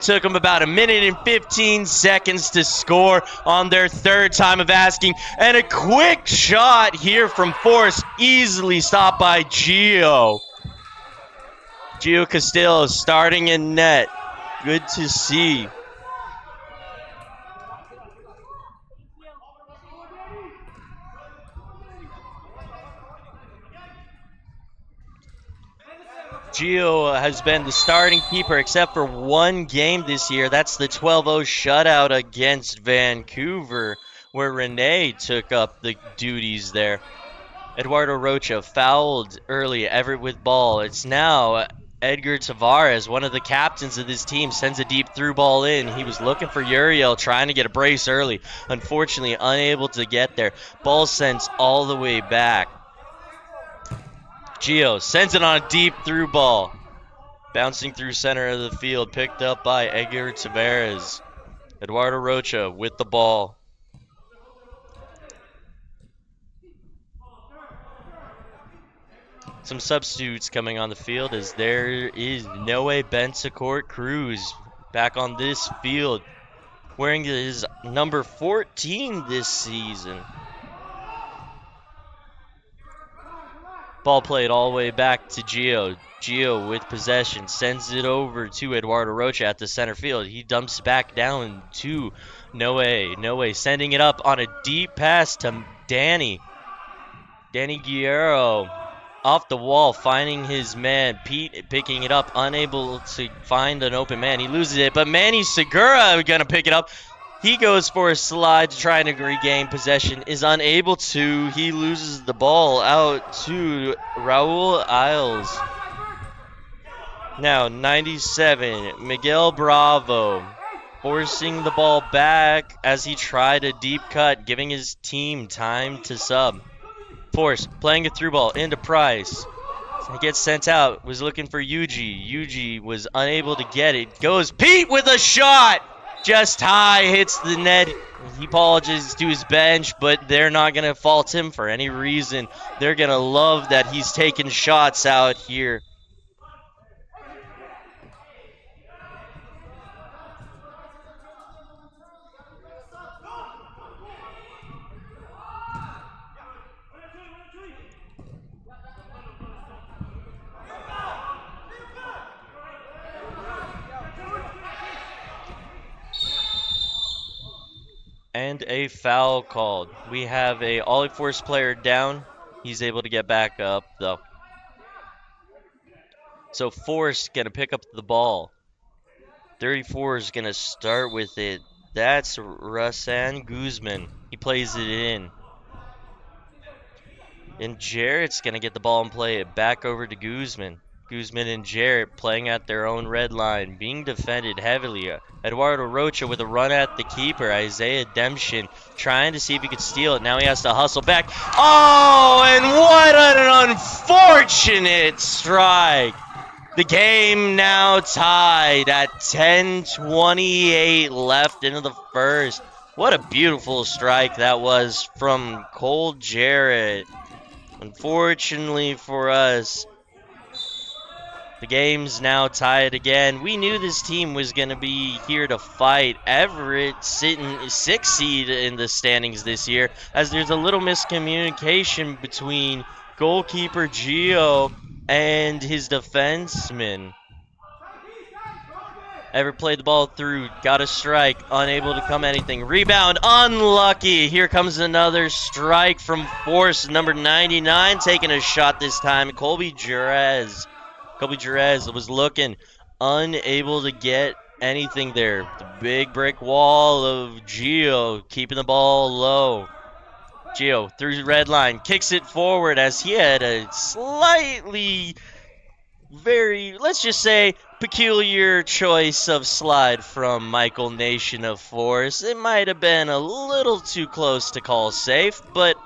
Took them about 1:15 to score on their third time of asking. And a quick shot here from Force, easily stopped by Gio. Gio Castillo starting in net. Good to see. Gio has been the starting keeper except for one game this year. That's the 12-0 shutout against Vancouver, where Renee took up the duties there. Eduardo Rocha fouled early. Everett with ball. It's now Edgar Tavares, one of the captains of this team, sends a deep through ball in. He was looking for Uriel, trying to get a brace early. Unfortunately, unable to get there. Ball sent all the way back. Gio sends it on a deep through ball. Bouncing through center of the field, picked up by Edgar Tavares. Eduardo Rocha with the ball. Some substitutes coming on the field as there is Noe Bensacourt Cruz back on this field, wearing his number 14 this season. Ball played all the way back to Gio. Gio with possession sends it over to Eduardo Rocha at the center field. He dumps back down to Noe. Noe sending it up on a deep pass to Danny. Danny Guerrero off the wall, finding his man. Pete picking it up, unable to find an open man. He loses it, but Manny Segura gonna pick it up. He goes for a slide to try to regain possession, is unable to. He loses the ball out to Raul Isles. Now 97, Miguel Bravo forcing the ball back as he tried a deep cut, giving his team time to sub. Force playing a through ball into Price. He gets sent out, was looking for Yuji. Yuji was unable to get it. Goes Pete with a shot! Just high, hits the net. He apologizes to his bench, but they're not going to fault him for any reason. They're going to love that he's taking shots out here. And a foul called. We have a Ollie Force player down. He's able to get back up though. So Force gonna pick up the ball. 34 is gonna start with it. That's Rasan Guzman. He plays it in. And Jarrett's gonna get the ball and play it back over to Guzman. Guzman and Jarrett playing at their own red line, being defended heavily. Eduardo Rocha with a run at the keeper, Isaiah Demption, trying to see if he could steal it. Now he has to hustle back. Oh, and what an unfortunate strike. The game now tied at 10:28 left into the first. What a beautiful strike that was from Cole Jarrett. Unfortunately for us, the game's now tied again. We knew this team was going to be here to fight. Everett sitting 6th seed in the standings this year, as there's a little miscommunication between goalkeeper Gio and his defenseman. Everett played the ball through, got a strike, unable to come anything. Rebound, unlucky. Here comes another strike from Force, number 99, taking a shot this time. Colby Jerez. Colby Jerez was looking, unable to get anything there. The big brick wall of Gio, keeping the ball low. Gio through the red line, kicks it forward as he had a slightly, let's just say, peculiar choice of slide from Michael Nation of Force. It might have been a little too close to call safe, but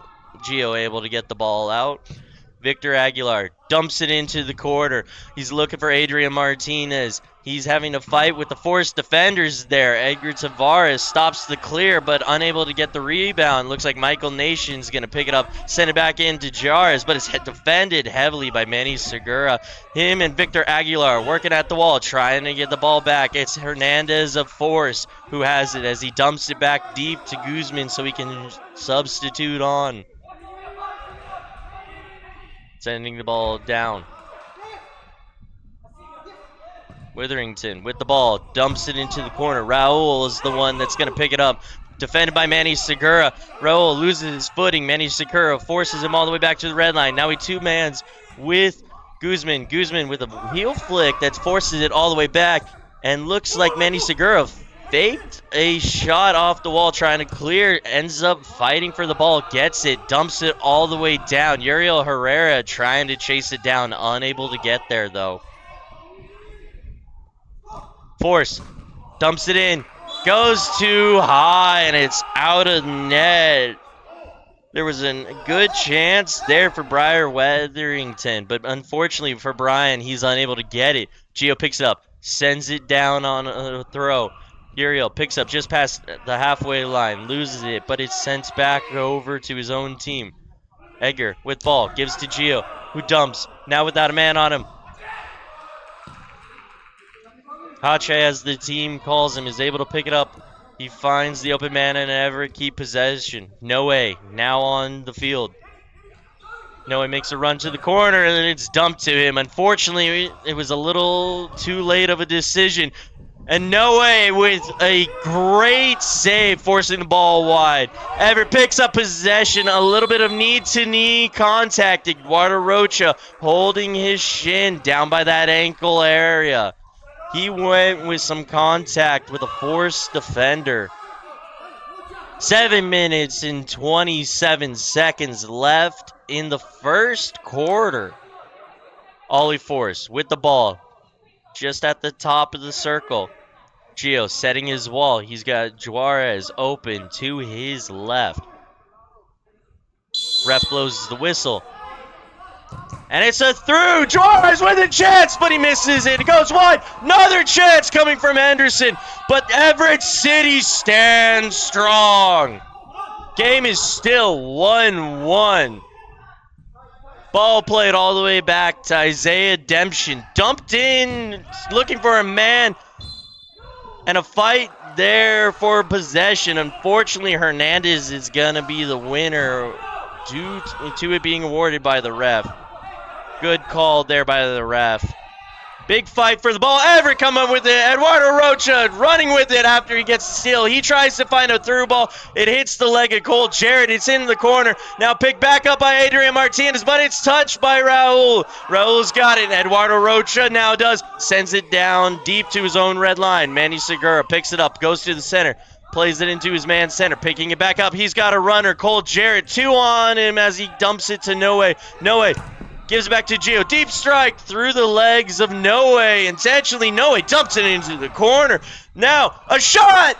Gio able to get the ball out. Victor Aguilar dumps it into the corner. He's looking for Adrian Martinez. He's having a fight with the forced defenders there. Edgar Tavares stops the clear, but unable to get the rebound. Looks like Michael Nation's going to pick it up, send it back into Jares, but it's defended heavily by Manny Segura. Him and Victor Aguilar working at the wall, trying to get the ball back. It's Hernandez of Force who has it as he dumps it back deep to Guzman so he can substitute on. Sending the ball down. Witherington with the ball, dumps it into the corner. Raul is the one that's going to pick it up. Defended by Manny Segura. Raul loses his footing. Manny Segura forces him all the way back to the red line. Now he two-mans with Guzman. Guzman with a heel flick that forces it all the way back. And looks like Manny Segura faked a shot off the wall trying to clear. Ends up fighting for the ball. Gets it. Dumps it all the way down. Uriel Herrera trying to chase it down. Unable to get there, though. Force dumps it in, goes too high, and it's out of net. There was a good chance there for Briar Witherington, but unfortunately for Brian, he's unable to get it. Gio picks it up, sends it down on a throw. Uriel picks up just past the halfway line, loses it, but it's sent back over to his own team. Edgar with ball, gives to Gio, who dumps, now without a man on him. Hache, as the team calls him, is able to pick it up. He finds the open man and Everett keep possession. Noe now on the field. Noe makes a run to the corner and it's dumped to him. Unfortunately, it was a little too late of a decision. And Noe with a great save, forcing the ball wide. Everett picks up possession, a little bit of knee-to-knee contact. Eduardo Rocha holding his shin down by that ankle area. He went with some contact with a forced defender. 7 minutes and 27 seconds left in the first quarter. Ollie Force with the ball. Just at the top of the circle. Gio setting his wall. He's got Juarez open to his left. Ref blows the whistle. And it's a through. Juarez with a chance, but he misses it. It goes wide. Another chance coming from Henderson. But Everett City stands strong. Game is still 1-1. Ball played all the way back to Isaiah Demption. Dumped in, looking for a man. And a fight there for possession. Unfortunately, Hernandez is going to be the winner due to it being awarded by the ref. Good call there by the ref. Big fight for the ball. Everett come up with it. Eduardo Rocha running with it after he gets the steal. He tries to find a through ball. It hits the leg of Cole Jarrett. It's in the corner. Now picked back up by Adrian Martinez, but it's touched by Raul. Raul's got it. Eduardo Rocha now does. Sends it down deep to his own red line. Manny Segura picks it up. Goes to the center. Plays it into his man center. Picking it back up. He's got a runner. Cole Jarrett. 2 on him as he dumps it to Noe. Noe gives it back to Gio. Deep strike through the legs of Noe. Intentionally, Noe dumps it into the corner. Now, a shot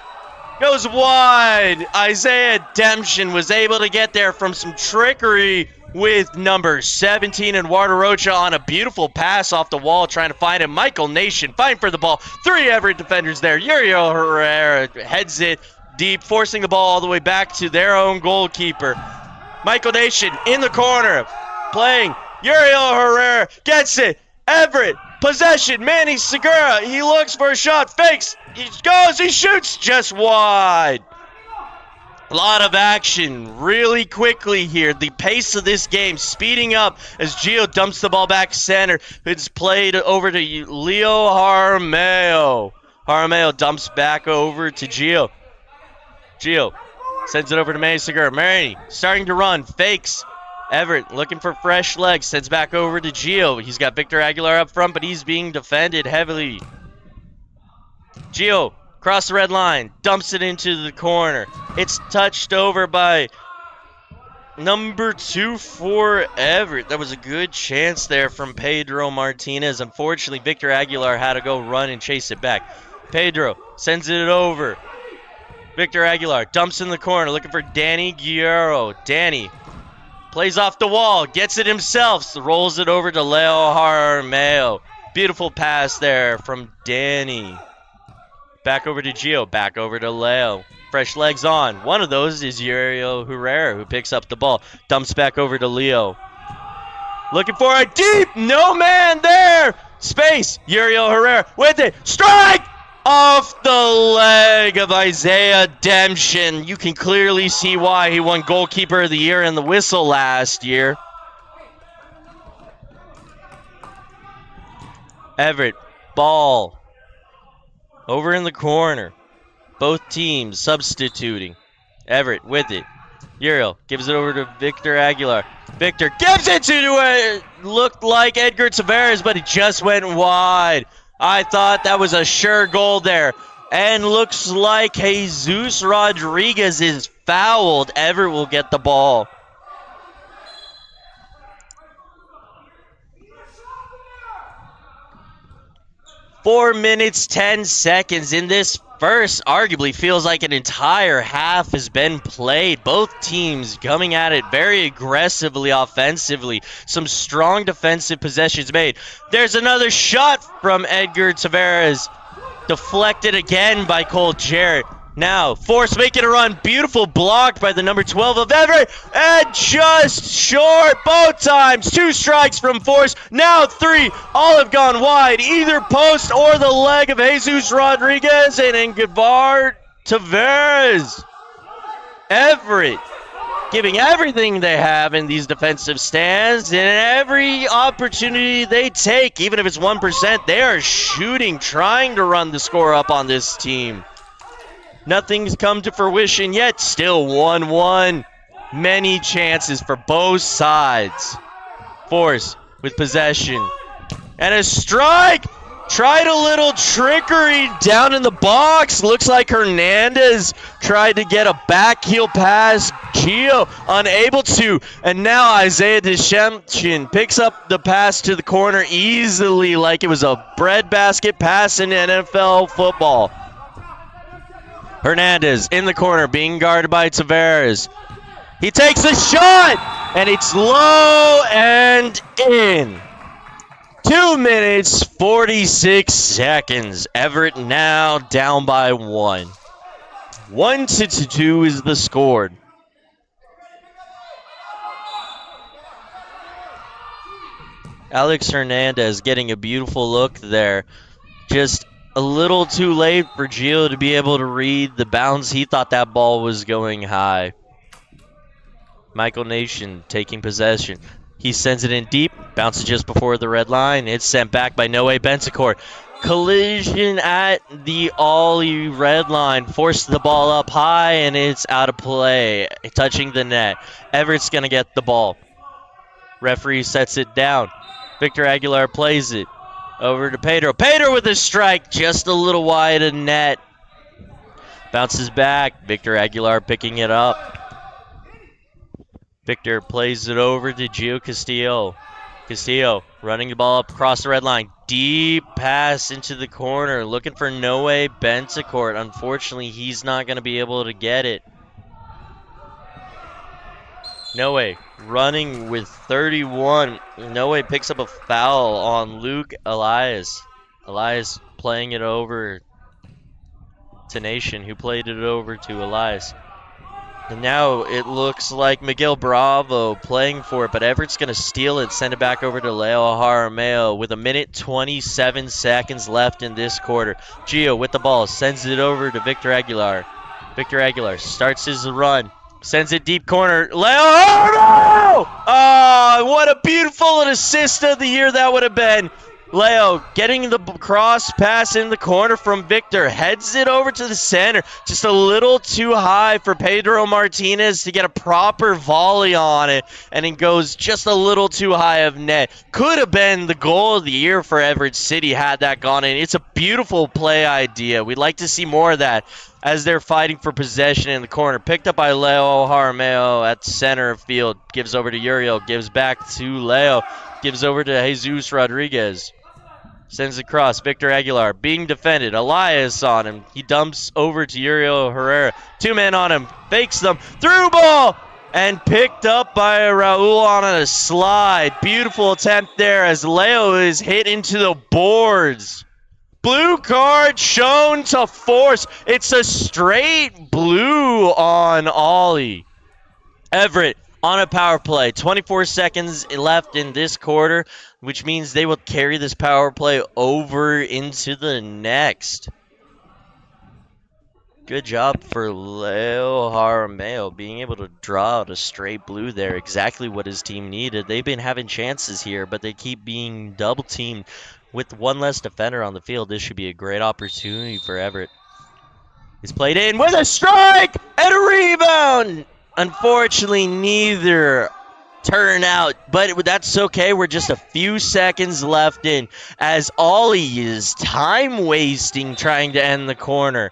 goes wide. Isaiah Demption was able to get there from some trickery with number 17 and Eduardo Rocha on a beautiful pass off the wall, trying to find him. Michael Nation fighting for the ball. 3 Everett defenders there. Uriel Herrera heads it deep, forcing the ball all the way back to their own goalkeeper. Michael Nation in the corner, playing. Uriel Herrera gets it. Everett, possession. Manny Segura, he looks for a shot. Fakes. He goes. He shoots just wide. A lot of action really quickly here. The pace of this game speeding up as Gio dumps the ball back center. It's played over to Leo Jaramillo. Jaramillo dumps back over to Gio. Gio sends it over to Manny Segura. Manny starting to run. Fakes. Everett looking for fresh legs, sends back over to Gio. He's got Victor Aguilar up front, but he's being defended heavily. Gio, across the red line, dumps it into the corner. It's touched over by number 2 for Everett. That was a good chance there from Pedro Martinez. Unfortunately, Victor Aguilar had to go run and chase it back. Pedro sends it over. Victor Aguilar dumps in the corner, looking for Danny Guerrero. Danny plays off the wall, gets it himself, rolls it over to Leo Jaramillo. Beautiful pass there from Danny. Back over to Gio. Back over to Leo. Fresh legs on. One of those is Uriel Herrera, who picks up the ball. Dumps back over to Leo. Looking for a deep. No man there. Space. Uriel Herrera with it. Strike! Off the leg of Isaiah Demption. You can clearly see why he won Goalkeeper of the Year in the Whistle last year. Everett, ball. Over in the corner. Both teams substituting. Everett with it. Uriel gives it over to Victor Aguilar. Victor gives it to it. Looked like Edgar Tavares, but it just went wide. I thought that was a sure goal there. And looks like Jesus Rodriguez is fouled. Everett will get the ball. Four minutes, 10 seconds in this first. Arguably feels like an entire half has been played. Both teams coming at it very aggressively offensively. Some strong defensive possessions made. There's another shot from Edgar Tavares. Deflected again by Cole Jarrett. Now, Force making a run. Beautiful block by the number 12 of Everett. And just short both times. 2 strikes from Force. Now 3. All have gone wide. Either post or the leg of Jesus Rodriguez and Edgar Tavares. Everett giving everything they have in these defensive stands, and every opportunity they take, even if it's 1%, they are shooting, trying to run the score up on this team. Nothing's come to fruition yet. Still 1-1. Many chances for both sides. Force with possession. And a strike! Tried a little trickery down in the box. Looks like Hernandez tried to get a back heel pass. Gio unable to. And now Isaiah Demption picks up the pass to the corner easily like it was a breadbasket pass in NFL football. Hernandez in the corner being guarded by Tavares. He takes a shot, and it's low and in. 2 minutes, 46 seconds. Everett now down by 1. 1-2 is the score. Alex Hernandez getting a beautiful look there. Just a little too late for Gio to be able to read the bounce. He thought that ball was going high. Michael Nation taking possession. He sends it in deep. Bounces just before the red line. It's sent back by Noe Bensacourt. Collision at the Ollie red line. Forced the ball up high, and it's out of play. Touching the net. Everett's going to get the ball. Referee sets it down. Victor Aguilar plays it. Over to Pedro. Pedro with a strike. Just a little wide of net. Bounces back. Victor Aguilar picking it up. Victor plays it over to Gio Castillo. Castillo running the ball up across the red line. Deep pass into the corner. Looking for Noe Bensacourt. Unfortunately, he's not going to be able to get it. Noe running with 31. Noe picks up a foul on Luke Elias. Elias playing it over to Nation, who played it over to Elias. And now it looks like Miguel Bravo playing for it, but Everett's going to steal it, send it back over to Leo Jaramillo with 1:27 seconds left in this quarter. Gio with the ball, sends it over to Victor Aguilar. Victor Aguilar starts his run, sends it deep corner. Leo Jaramillo! Oh, what a beautiful assist of the year that would have been. Leo getting the cross pass in the corner from Victor. Heads it over to the center. Just a little too high for Pedro Martinez to get a proper volley on it. And it goes just a little too high of net. Could have been the goal of the year for Everett City had that gone in. It's a beautiful play idea. We'd like to see more of that as they're fighting for possession in the corner. Picked up by Leo Jaramillo at center of field. Gives over to Uriel. Gives back to Leo. Gives over to Jesus Rodriguez. Sends across. Victor Aguilar being defended. Elias on him. He dumps over to Uriel Herrera. 2 men on him. Fakes them. Through ball. and picked up by Raul on a slide. Beautiful attempt there as Leo is hit into the boards. Blue card shown to force. It's a straight blue on Ollie. Everett on a power play. 24 seconds left in this quarter, which means they will carry this power play over into the next. Good job for Leo Jaramillo being able to draw out a straight blue there. Exactly what his team needed. They've been having chances here, but they keep being double teamed. With one less defender on the field, this should be a great opportunity for Everett. He's played in with a strike and a rebound. Unfortunately, neither turn out, but that's okay. We're just a few seconds left in as Ollie is time wasting trying to end the corner.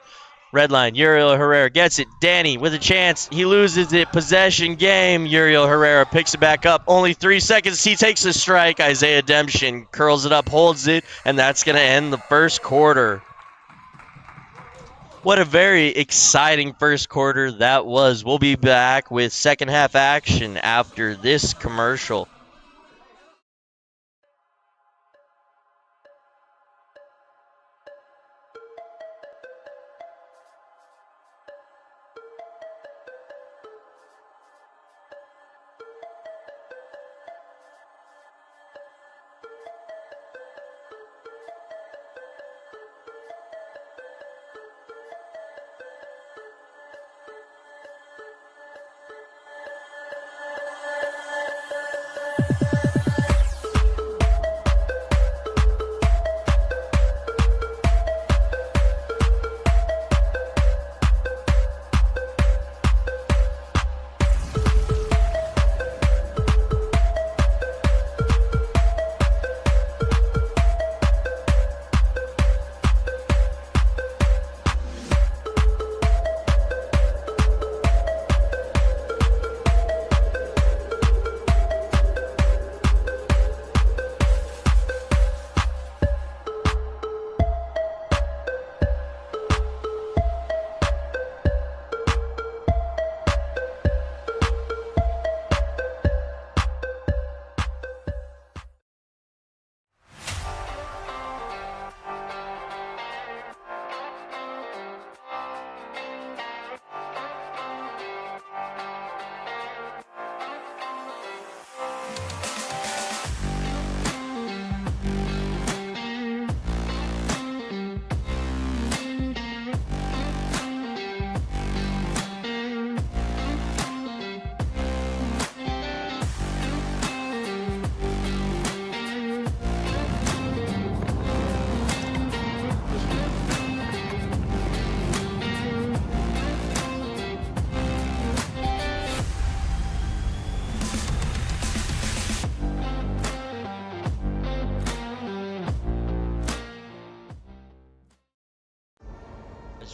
Red line, Uriel Herrera gets it. Danny with a chance. He loses it. Possession game. Uriel Herrera picks it back up. Only 3 seconds. He takes a strike. Isaiah Demption curls it up, holds it, and that's going to end the first quarter. What a very exciting first quarter that was. We'll be back with second half action after this commercial.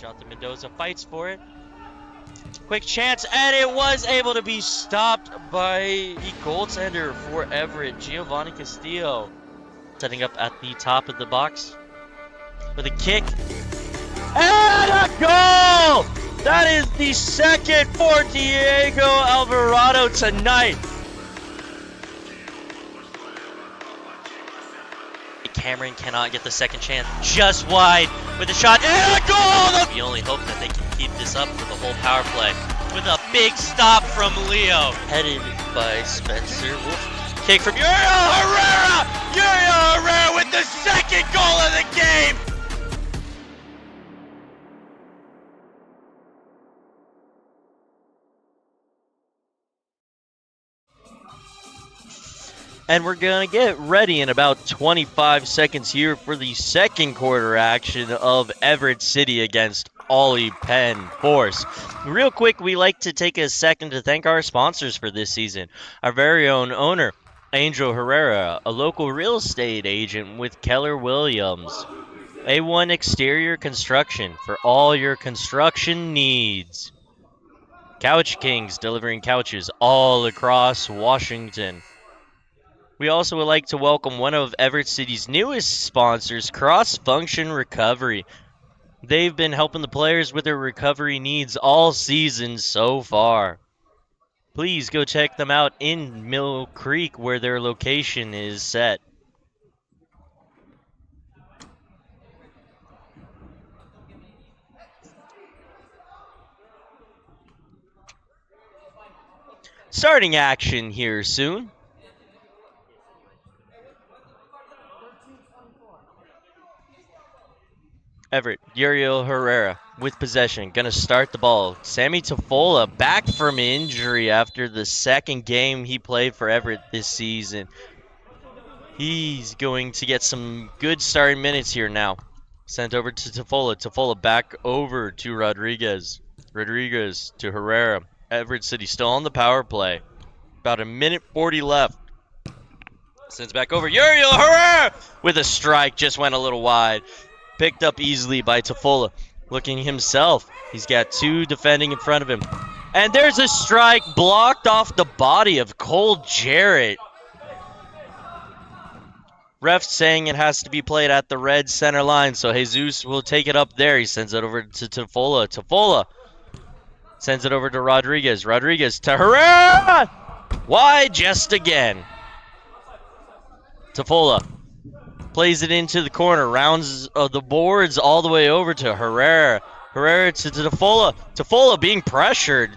Jonathan Mendoza fights for it. Quick chance, and it was able to be stopped by the goaltender for Everett, Giovanni Castillo. Setting up at the top of the box with a kick. And a goal! That is the second for Diego Alvarado tonight. Cameron cannot get the second chance. Just wide with a shot and a goal! We only hope that they can keep this up for the whole power play. With a big stop from Leo. Headed by Spencer Wolf. Kick from Uriel Herrera! Uriel Herrera with the second goal of the game! And we're going to get ready in about 25 seconds here for the second quarter action of Everett City against Oly-Pen Force. Real quick, we like to take a second to thank our sponsors for this season. Our very own owner, Angel Herrera, a local real estate agent with Keller Williams. A1 Exterior Construction for all your construction needs. Couch Kings, delivering couches all across Washington. We also would like to welcome one of Everett City's newest sponsors, Cross Function Recovery. They've been helping the players with their recovery needs all season so far. please go check them out in Mill Creek where their location is set. Starting action here soon. Everett, Uriel Herrera with possession, gonna start the ball. Sammy Tofola back from injury after the second game he played for Everett this season. He's going to get some good starting minutes here now. Sent over to Tofola. Tofola back over to Rodriguez. Rodriguez to Herrera. Everett City still on the power play. About a minute 40 left. Sends back over. Uriel Herrera with a strike. Just went a little wide. Picked up easily by Tofola. Looking himself. He's got two defending in front of him. And there's a strike blocked off the body of Cole Jarrett. Ref saying it has to be played at the red center line, so Jesus will take it up there. He sends it over to Tofola. Tofola sends it over to Rodriguez. Rodriguez to Herrera! Why just again? Tofola plays it into the corner, rounds the boards all the way over to Herrera. Herrera to Tofola. Tofola being pressured.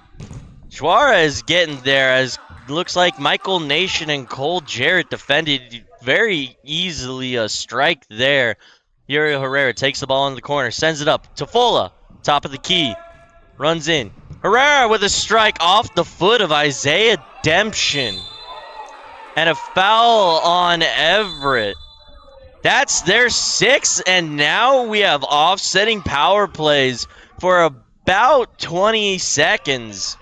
Suarez getting there as looks like Michael Nation and Cole Jarrett defended very easily a strike there. Uriel Herrera takes the ball in the corner, sends it up. Tofola, top of the key, runs in. Herrera with a strike off the foot of Isaiah Demption. And a foul on Everett. That's their sixth, and now we have offsetting power plays for about 20 seconds.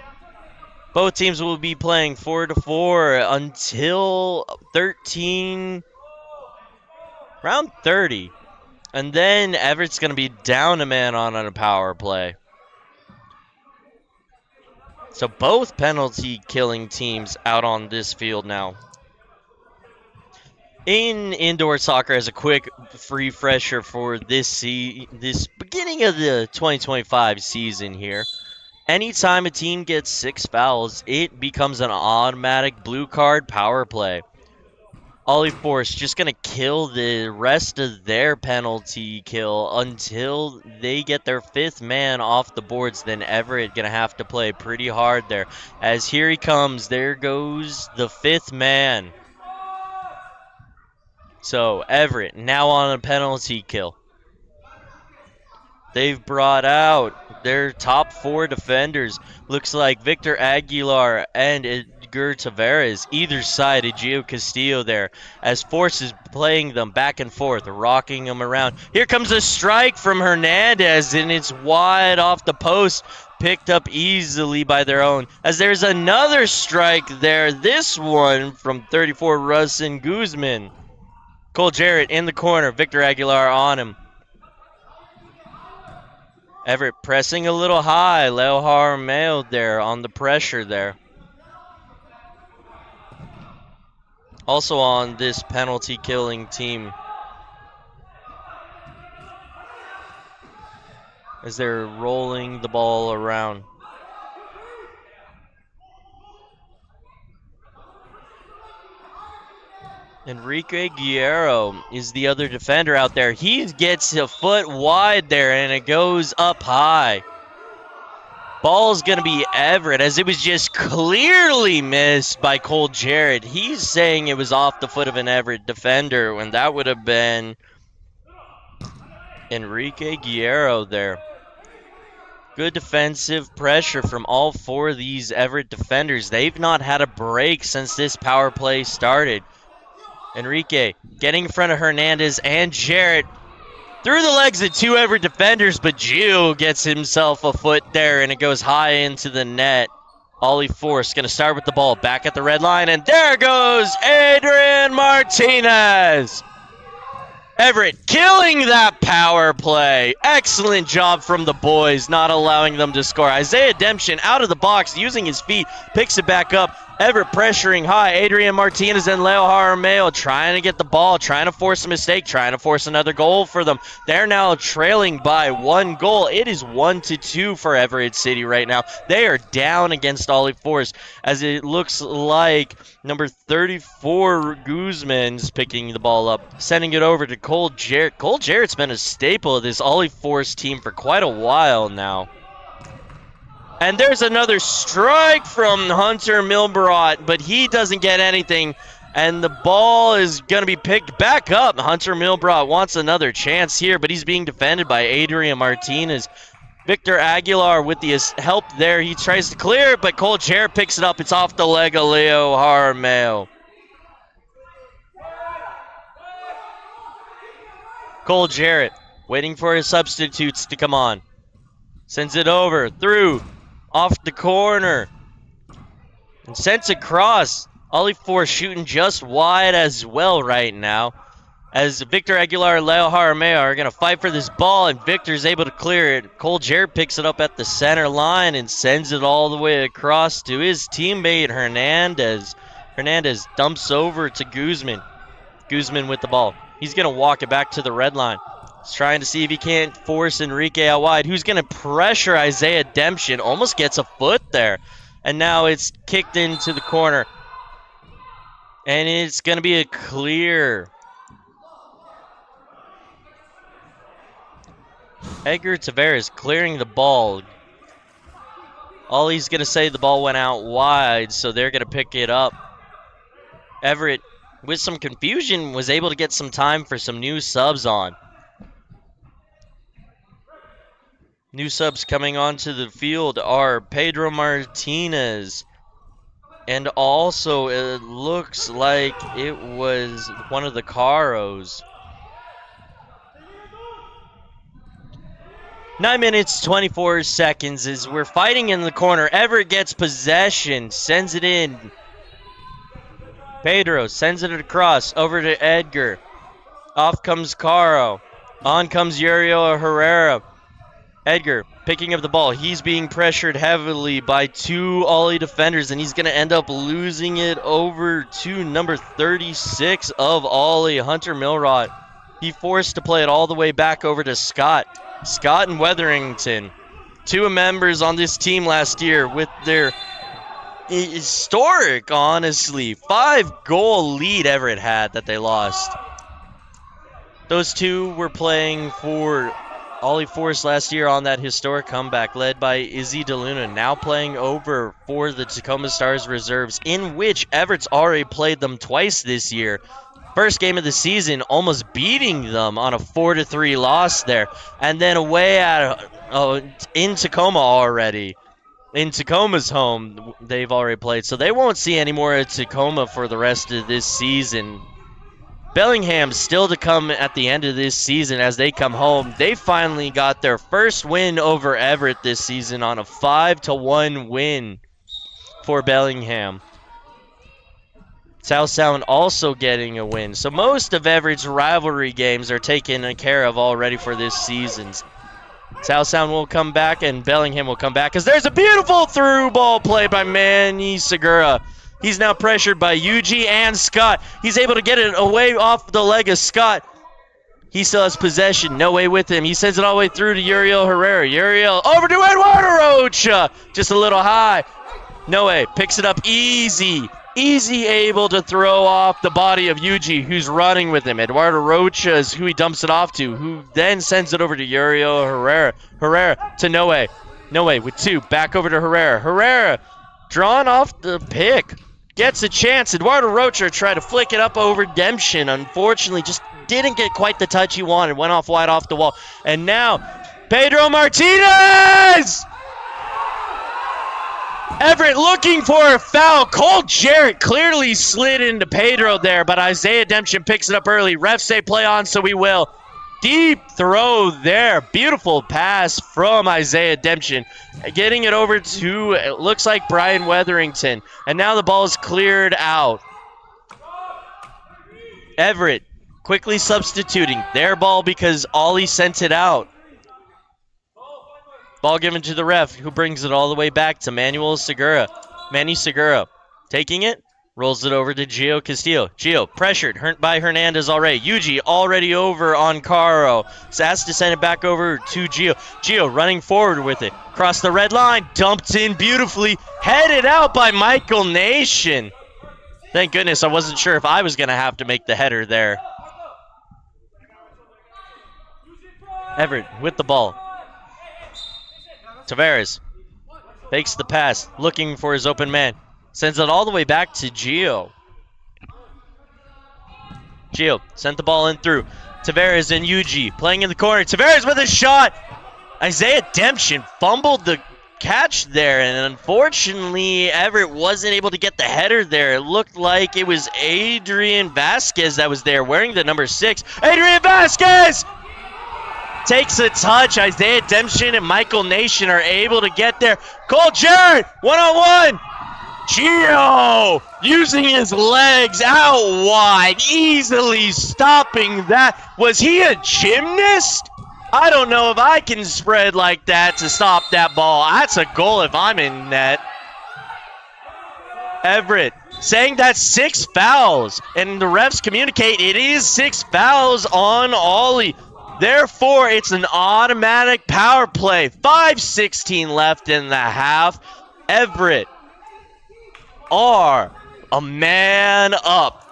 Both teams will be playing 4-4 until round 30. And then Everett's going to be down a man on a power play. So both penalty killing teams out on this field now. In indoor soccer, as a quick refresher for this beginning of the 2025 season here, anytime a team gets 6 fouls, it becomes an automatic blue card power play. Oly-Pen just going to kill the rest of their penalty kill until they get their 5th man off the boards. Then Everett going to have to play pretty hard there. As here he comes, there goes the 5th man. So Everett now on a penalty kill. They've brought out their top 4 defenders. Looks like Victor Aguilar and Edgar Tavares. Either side of Gio Castillo there. As Force is playing them back and forth, rocking them around. Here comes a strike from Hernandez, and it's wide off the post. Picked up easily by their own. As there's another strike there. This one from 34 Russin Guzman. Cole Jarrett in the corner. Victor Aguilar on him. Everett pressing a little high. Leo Harmeo there on the pressure there. Also on this penalty killing team. As they're rolling the ball around. Enrique Guerrero is the other defender out there. He gets a foot wide there, and it goes up high. Ball's going to be Everett, as it was just clearly missed by Cole Jarrett. He's saying it was off the foot of an Everett defender, when that would have been Enrique Guerrero there. Good defensive pressure from all 4 of these Everett defenders. They've not had a break since this power play started. Enrique getting in front of Hernandez and Jarrett. Through the legs of 2 Everett defenders, but Gio gets himself a foot there, and it goes high into the net. Oly-Pen going to start with the ball back at the red line, and there goes Adrian Martinez. Everett killing that power play. Excellent job from the boys, not allowing them to score. Isaiah Demption out of the box, using his feet, picks it back up. Everett pressuring high. Adrian Martinez and Leo Jaramillo trying to get the ball, trying to force a mistake, trying to force another goal for them. They're now trailing by 1 goal. It is 1-2 for Everett City right now. They are down against Ollie Force, as it looks like number 34 Guzman's picking the ball up, sending it over to Cole Jarrett. Cole Jarrett's been a staple of this Ollie Force team for quite a while now. And there's another strike from Hunter Milbrot, but he doesn't get anything. And the ball is going to be picked back up. Hunter Milbrot wants another chance here, but he's being defended by Adrian Martinez. Victor Aguilar with the help there. He tries to clear it, but Cole Jarrett picks it up. It's off the leg of Leo Jaramillo. Cole Jarrett waiting for his substitutes to come on. Sends it over, through. Off the corner. And sends across. Ollie Force shooting just wide as well right now. As Victor Aguilar and Leo Jaramillo are going to fight for this ball, and Victor's able to clear it. Cole Jarrett picks it up at the center line and sends it all the way across to his teammate Hernandez. Hernandez dumps over to Guzman. Guzman with the ball. He's going to walk it back to the red line. He's trying to see if he can't force Enrique out wide. Who's going to pressure Isaiah Demption? Almost gets a foot there. And now it's kicked into the corner. And it's going to be a clear. Edgar Tavares clearing the ball. Ollie's going to say the ball went out wide, so they're going to pick it up. Everett, with some confusion, was able to get some time for some new subs on. New subs coming onto the field are Pedro Martinez. And also, it looks like it was one of the Caros. 9 minutes, 24 seconds as we're fighting in the corner. Everett gets possession, sends it in. Pedro sends it across, over to Edgar. Off comes Caro. On comes Uriel Herrera. Edgar picking up the ball. He's being pressured heavily by 2 Ollie defenders, and he's going to end up losing it over to number 36 of Ollie, Hunter Milrod. He forced to play it all the way back over to Scott. Scott and Weatherington, 2 members on this team last year with their historic, honestly, 5-goal lead Everett had that they lost. Those 2 were playing for Ollie Force last year on that historic comeback, led by Izzy DeLuna, now playing over for the Tacoma Stars reserves, in which Everett's already played them twice this year. First game of the season, almost beating them on a 4-3 loss there, and then away in Tacoma already. In Tacoma's home, they've already played, so they won't see any more of Tacoma for the rest of this season. Bellingham still to come at the end of this season as they come home. They finally got their first win over Everett this season on a 5-1 win for Bellingham. South Sound also getting a win. So most of Everett's rivalry games are taken care of already for this season. South Sound will come back and Bellingham will come back, because there's a beautiful through ball play by Manny Segura. He's now pressured by Yuji and Scott. He's able to get it away off the leg of Scott. He still has possession. No way with him. He sends it all the way through to Uriel Herrera. Uriel over to Eduardo Rocha. Just a little high. No way. Picks it up easy. Easy able to throw off the body of Yuji, who's running with him. Eduardo Rocha is who he dumps it off to, who then sends it over to Uriel Herrera. Herrera to Noe. Noe with 2. Back over to Herrera. Herrera drawn off the pick. Gets a chance. Eduardo Rocha tried to flick it up over Demption. Unfortunately, just didn't get quite the touch he wanted. Went off wide off the wall. And now, Pedro Martinez! Everett looking for a foul. Cole Jarrett clearly slid into Pedro there, but Isaiah Demption picks it up early. Refs say play on, so we will. Deep throw there. Beautiful pass from Isaiah Demption. Getting it over to, it looks like Brian Weatherington. And now the ball is cleared out. Everett quickly substituting. Their ball because Ollie sent it out. Ball given to the ref, who brings it all the way back to Manny Segura. Taking it, rolls it over to Gio Castillo. Gio, pressured by Hernandez already. Yuji already over on Caro. Sass to send it back over to Gio. Gio running forward with it. Across the red line, dumped in beautifully. Headed out by Michael Nation. Thank goodness I wasn't sure if I was going to have to make the header there. Everett with the ball. Tavares fakes the pass, looking for his open man. Sends it all the way back to Gio. Gio sent the ball in through. Tavares and Yuji playing in the corner. Tavares with a shot. Isaiah Demption fumbled the catch there, and unfortunately Everett wasn't able to get the header there. It looked like it was Adrian Vasquez that was there wearing the number 6. Adrian Vasquez takes a touch. Isaiah Demption and Michael Nation are able to get there. Cole Jarrett, one-on-one. Gio using his legs out wide, easily stopping that. Was he a gymnast? I don't know if I can spread like that to stop that ball. That's a goal if I'm in net. Everett saying that's 6 fouls, and the refs communicate it is 6 fouls on Oly. Therefore, it's an automatic power play. 5:16 left in the half. Everett are a man up.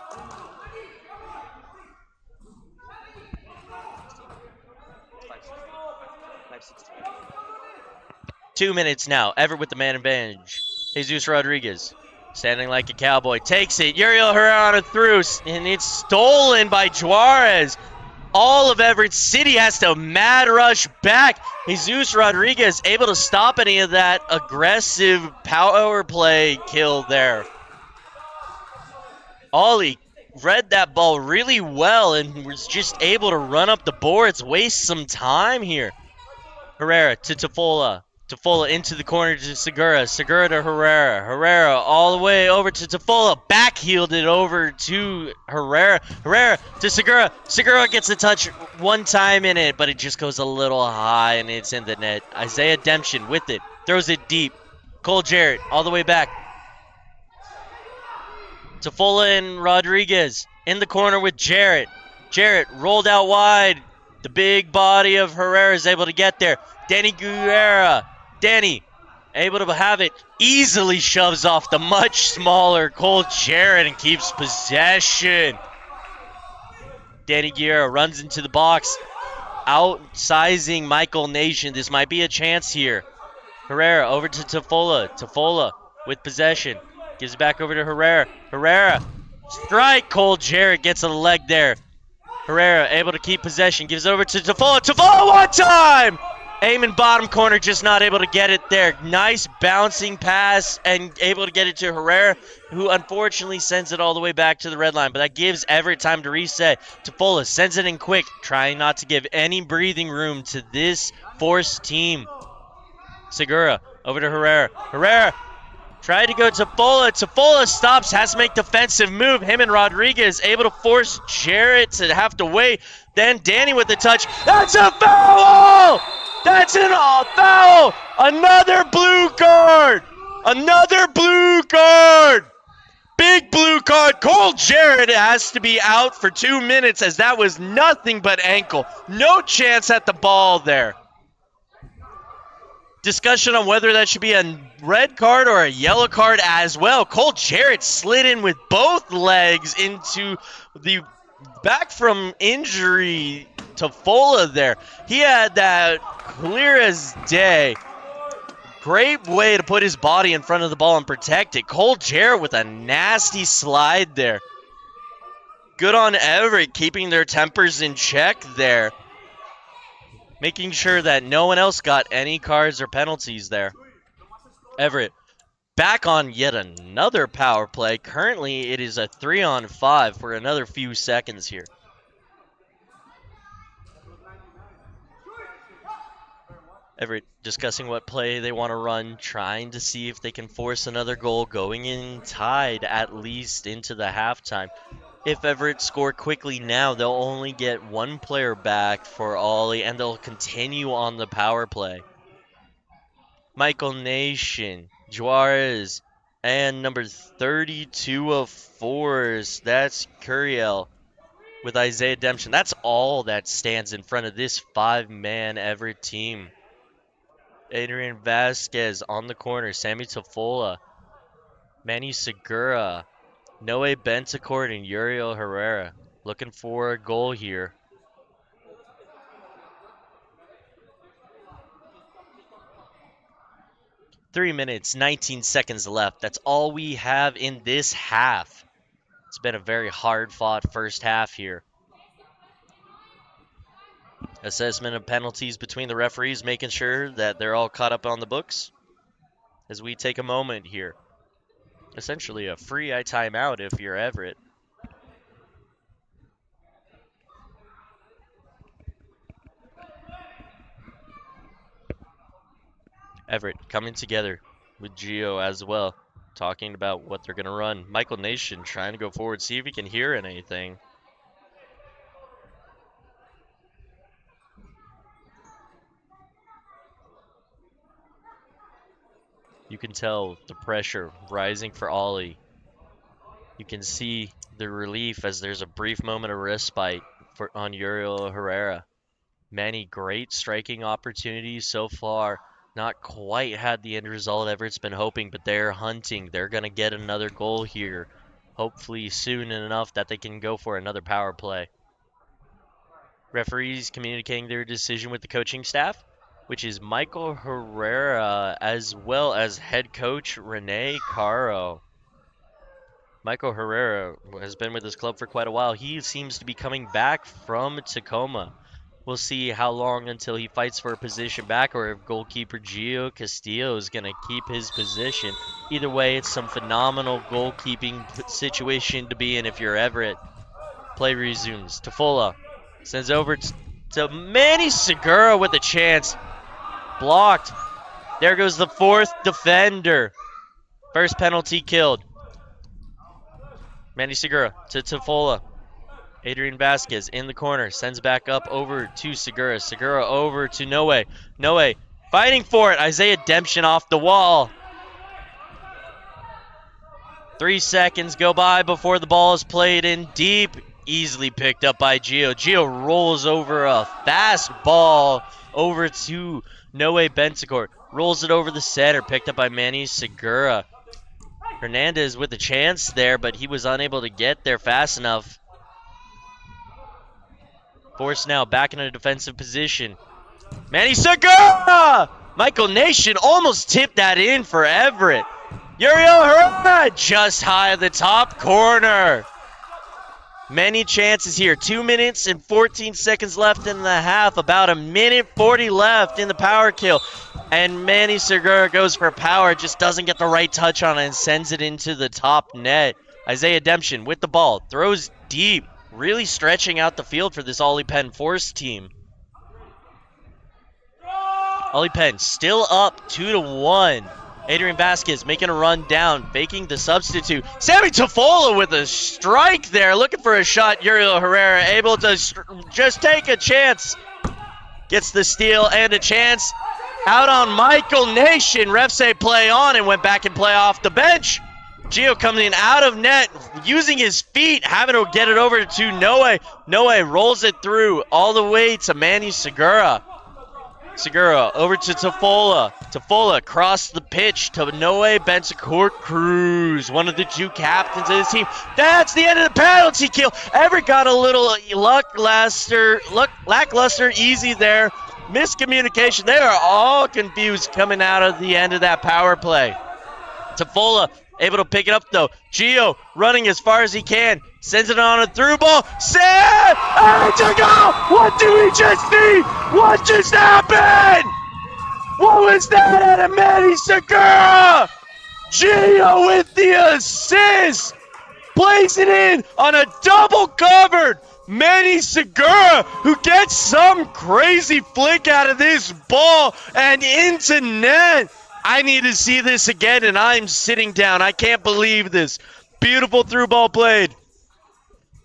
Two minutes now. Everett with the man advantage. Jesus Rodriguez standing like a cowboy. Takes it. Uriel Herrera through, and it's stolen by Juarez. All of Everett City has to mad rush back. Jesus Rodriguez able to stop any of that aggressive power play kill there. Oly read that ball really well and was just able to run up the boards, waste some time here. Herrera to Tafola. Tafola into the corner to Segura. Segura to Herrera. Herrera all the way over to Tafola. Backheeled it over to Herrera. Herrera to Segura. Segura gets a touch one time in it, but it just goes a little high and it's in the net. Isaiah Demption with it. Throws it deep. Cole Jarrett all the way back. Tafola and Rodriguez in the corner with Jarrett. Jarrett rolled out wide. The big body of Herrera is able to get there. Danny Guerra. Danny able to have it. Easily shoves off the much smaller Cole Jarrett and keeps possession. Danny Guerra runs into the box. Outsizing Michael Nation. This might be a chance here. Herrera over to Tafola. Tafola with possession. Gives it back over to Herrera. Herrera. Strike. Cole Jarrett gets a leg there. Herrera able to keep possession. Gives it over to Tafola. Tafola one time! Aim in bottom corner, just not able to get it there. Nice bouncing pass and able to get it to Herrera, who unfortunately sends it all the way back to the red line. But that gives Everett time to reset. Tafola sends it in quick, trying not to give any breathing room to this forced team. Segura over to Herrera. Herrera tried to go to Tafola. Tafola stops, has to make defensive move. Him and Rodriguez able to force Jarrett to have to wait. Then Danny with the touch. That's a foul! That's an foul! Another blue card! Another blue card! Big blue card. Cole Jarrett has to be out for 2 minutes as that was nothing but ankle. No chance at the ball there. Discussion on whether that should be a red card or a yellow card as well. Cole Jarrett slid in with both legs into the back from injury Tafola there. He had that clear as day. Great way to put his body in front of the ball and protect it. Cole Jarrett with a nasty slide there. Good on Everett keeping their tempers in check there. Making sure that no one else got any cards or penalties there. Everett back on yet another power play. Currently, it is a 3-on-5 for another few seconds here. Everett discussing what play they want to run, trying to see if they can force another goal, going in tied at least into the halftime. If Everett score quickly now, they'll only get one player back for Oly, and they'll continue on the power play. Michael Nation, Juarez, And number 32 of fours, that's Curiel with Isaiah Demption. That's all that stands in front of this 5-man Everett team. Adrian Vasquez on the corner, Sammy Tofola, Manny Segura, Noe Bentacourt, and Uriel Herrera. Looking for a goal here. Three minutes, 19 seconds left. That's all we have in this half. It's been a very hard-fought first half here. Assessment of penalties between the referees, making sure that they're all caught up on the books. As we take a moment here. Essentially a free timeout if you're Everett. Everett coming together with Gio as well, talking about what they're going to run. Michael Nation trying to go forward, see if he can hear anything. You can tell the pressure rising for Ollie. You can see the relief as there's a brief moment of respite on Uriel Herrera. Many great striking opportunities so far. Not quite had the end result Everett's been hoping, but they're hunting. They're going to get another goal here. Hopefully soon enough that they can go for another power play. Referees communicating their decision with the coaching staff, which is Michael Herrera as well as head coach Rene Caro. Michael Herrera has been with his club for quite a while. He seems to be coming back from Tacoma. We'll see how long until he fights for a position back or if goalkeeper Gio Castillo is going to keep his position. Either way, it's some phenomenal goalkeeping situation to be in if you're Everett. Play resumes. Tofola sends over to Manny Segura with a chance. Blocked. There goes the fourth defender. First penalty killed. Manny Segura to Tofola. Adrian Vasquez in the corner, sends back up over to Segura. Segura over to Noe. Noe fighting for it. Isaiah Demption off the wall. 3 seconds go by before the ball is played in deep. Easily picked up by Gio. Gio rolls over a fast ball over to Noe Bentacourt. Rolls it over the center, picked up by Manny Segura. Hernandez with a chance there, but he was unable to get there fast enough. Forced now back in a defensive position. Manny Segura! Michael Nation almost tipped that in for Everett. Uriel Herrera just high at the top corner. Many chances here. 2 minutes and 14 seconds left in the half. About a minute 40 left in the power kill. And Manny Segura goes for power. Just doesn't get the right touch on it and sends it into the top net. Isaiah Demption with the ball. Throws deep. Really stretching out the field for this Oly-Pen Force team. Oly-Pen still up 2-1. Adrian Vasquez making a run down, faking the substitute. Sammy Tofola with a strike there, looking for a shot. Uriel Herrera able to just take a chance. Gets the steal and a chance. Out on Michael Nation. Refs say play on and went back and play off the bench. Gio coming out of net, using his feet, having to get it over to Noe. Noe rolls it through all the way to Manny Segura. Segura over to Tofola. Tofola across the pitch to Noe Bentacourt Cruz, one of the two captains of his team. That's the end of the penalty kill. Everett got a little lackluster, easy there. Miscommunication. They are all confused coming out of the end of that power play. Tofola able to pick it up though. Gio running as far as he can. Sends it on a through ball. Set! And it's a goal! What do we just see? What just happened? What was that out of Manny Segura? Gio with the assist. Plays it in on a double covered. Manny Segura, who gets some crazy flick out of this ball and into net. I need to see this again, and I'm sitting down. I can't believe this. Beautiful through ball played.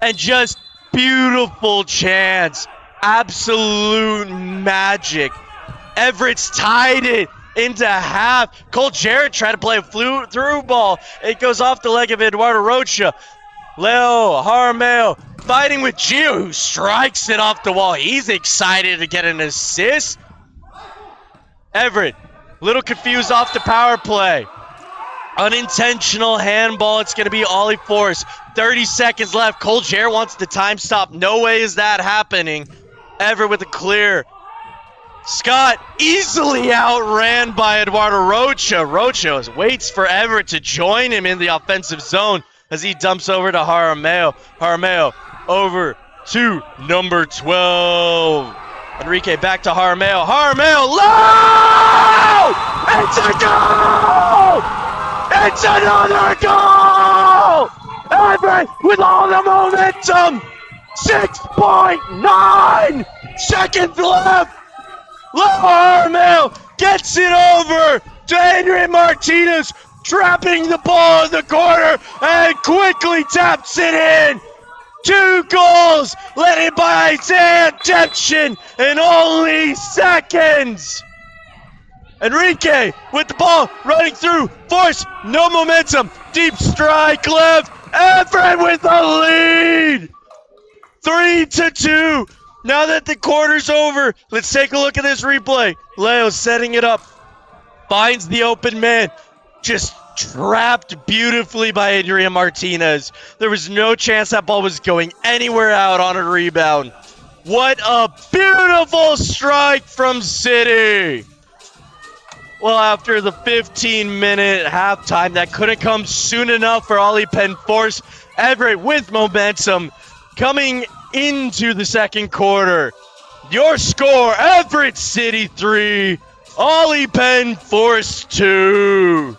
And just beautiful chance. Absolute magic. Everett's tied it into half. Cole Jarrett tried to play a through ball. It goes off the leg of Eduardo Rocha. Leo Jaramillo fighting with Gio, who strikes it off the wall. He's excited to get an assist. Everett, little confused off the power play. Unintentional handball. It's going to be Ollie Force. 30 seconds left. Cole Jarrett wants the time stop. No way is that happening. Everett with a clear. Scott easily outran by Eduardo Rocha. Rocha waits for Everett to join him in the offensive zone as he dumps over to Jaramillo. Jaramillo over to number 12. Enrique back to Jaramillo. Jaramillo low! It's a goal! It's another goal! Everett with all the momentum! 6.9 seconds left! Jaramillo gets it over to Adrian Martinez, trapping the ball in the corner and quickly taps it in. 2 goals led in by Isaiah Demption in only seconds. Enrique with the ball running through, Force, no momentum, deep strike left, Everett with the lead. 3-2. Now that the quarter's over, let's take a look at this replay. Leo setting it up, finds the open man, just trapped beautifully by Adrian Martinez. There was no chance that ball was going anywhere out on a rebound. What a beautiful strike from City. Well, after the 15-minute halftime, that couldn't come soon enough for Oly-Pen Force. Everett with momentum coming into the second quarter. Your score, Everett City 3, Oly-Pen Force 2.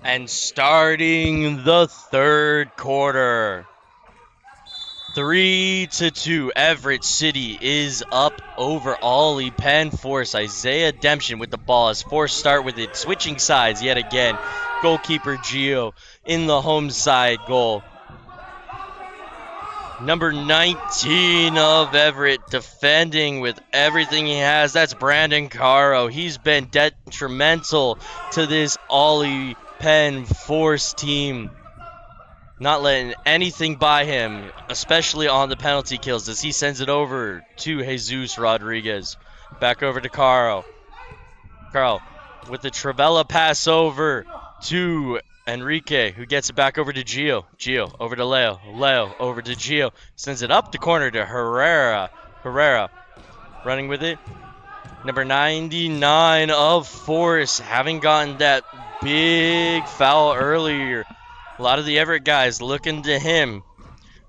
And starting the third quarter, 3-2. Everett City is up over Oly-Pen Force. Isaiah Demption with the ball as Force start with it. Switching sides yet again. Goalkeeper Gio in the home side goal. Number 19 of Everett defending with everything he has. That's Brandon Caro. He's been detrimental to this Oly-Pen Force team. Not letting anything by him, especially on the penalty kills, as he sends it over to Jesus Rodriguez. Back over to Caro. Caro with the Travella pass over to Enrique, who gets it back over to Gio. Gio over to Leo. Leo over to Gio. Sends it up the corner to Herrera. Herrera running with it. Number 99 of Force, having gotten that big foul earlier. A lot of the Everett guys looking to him,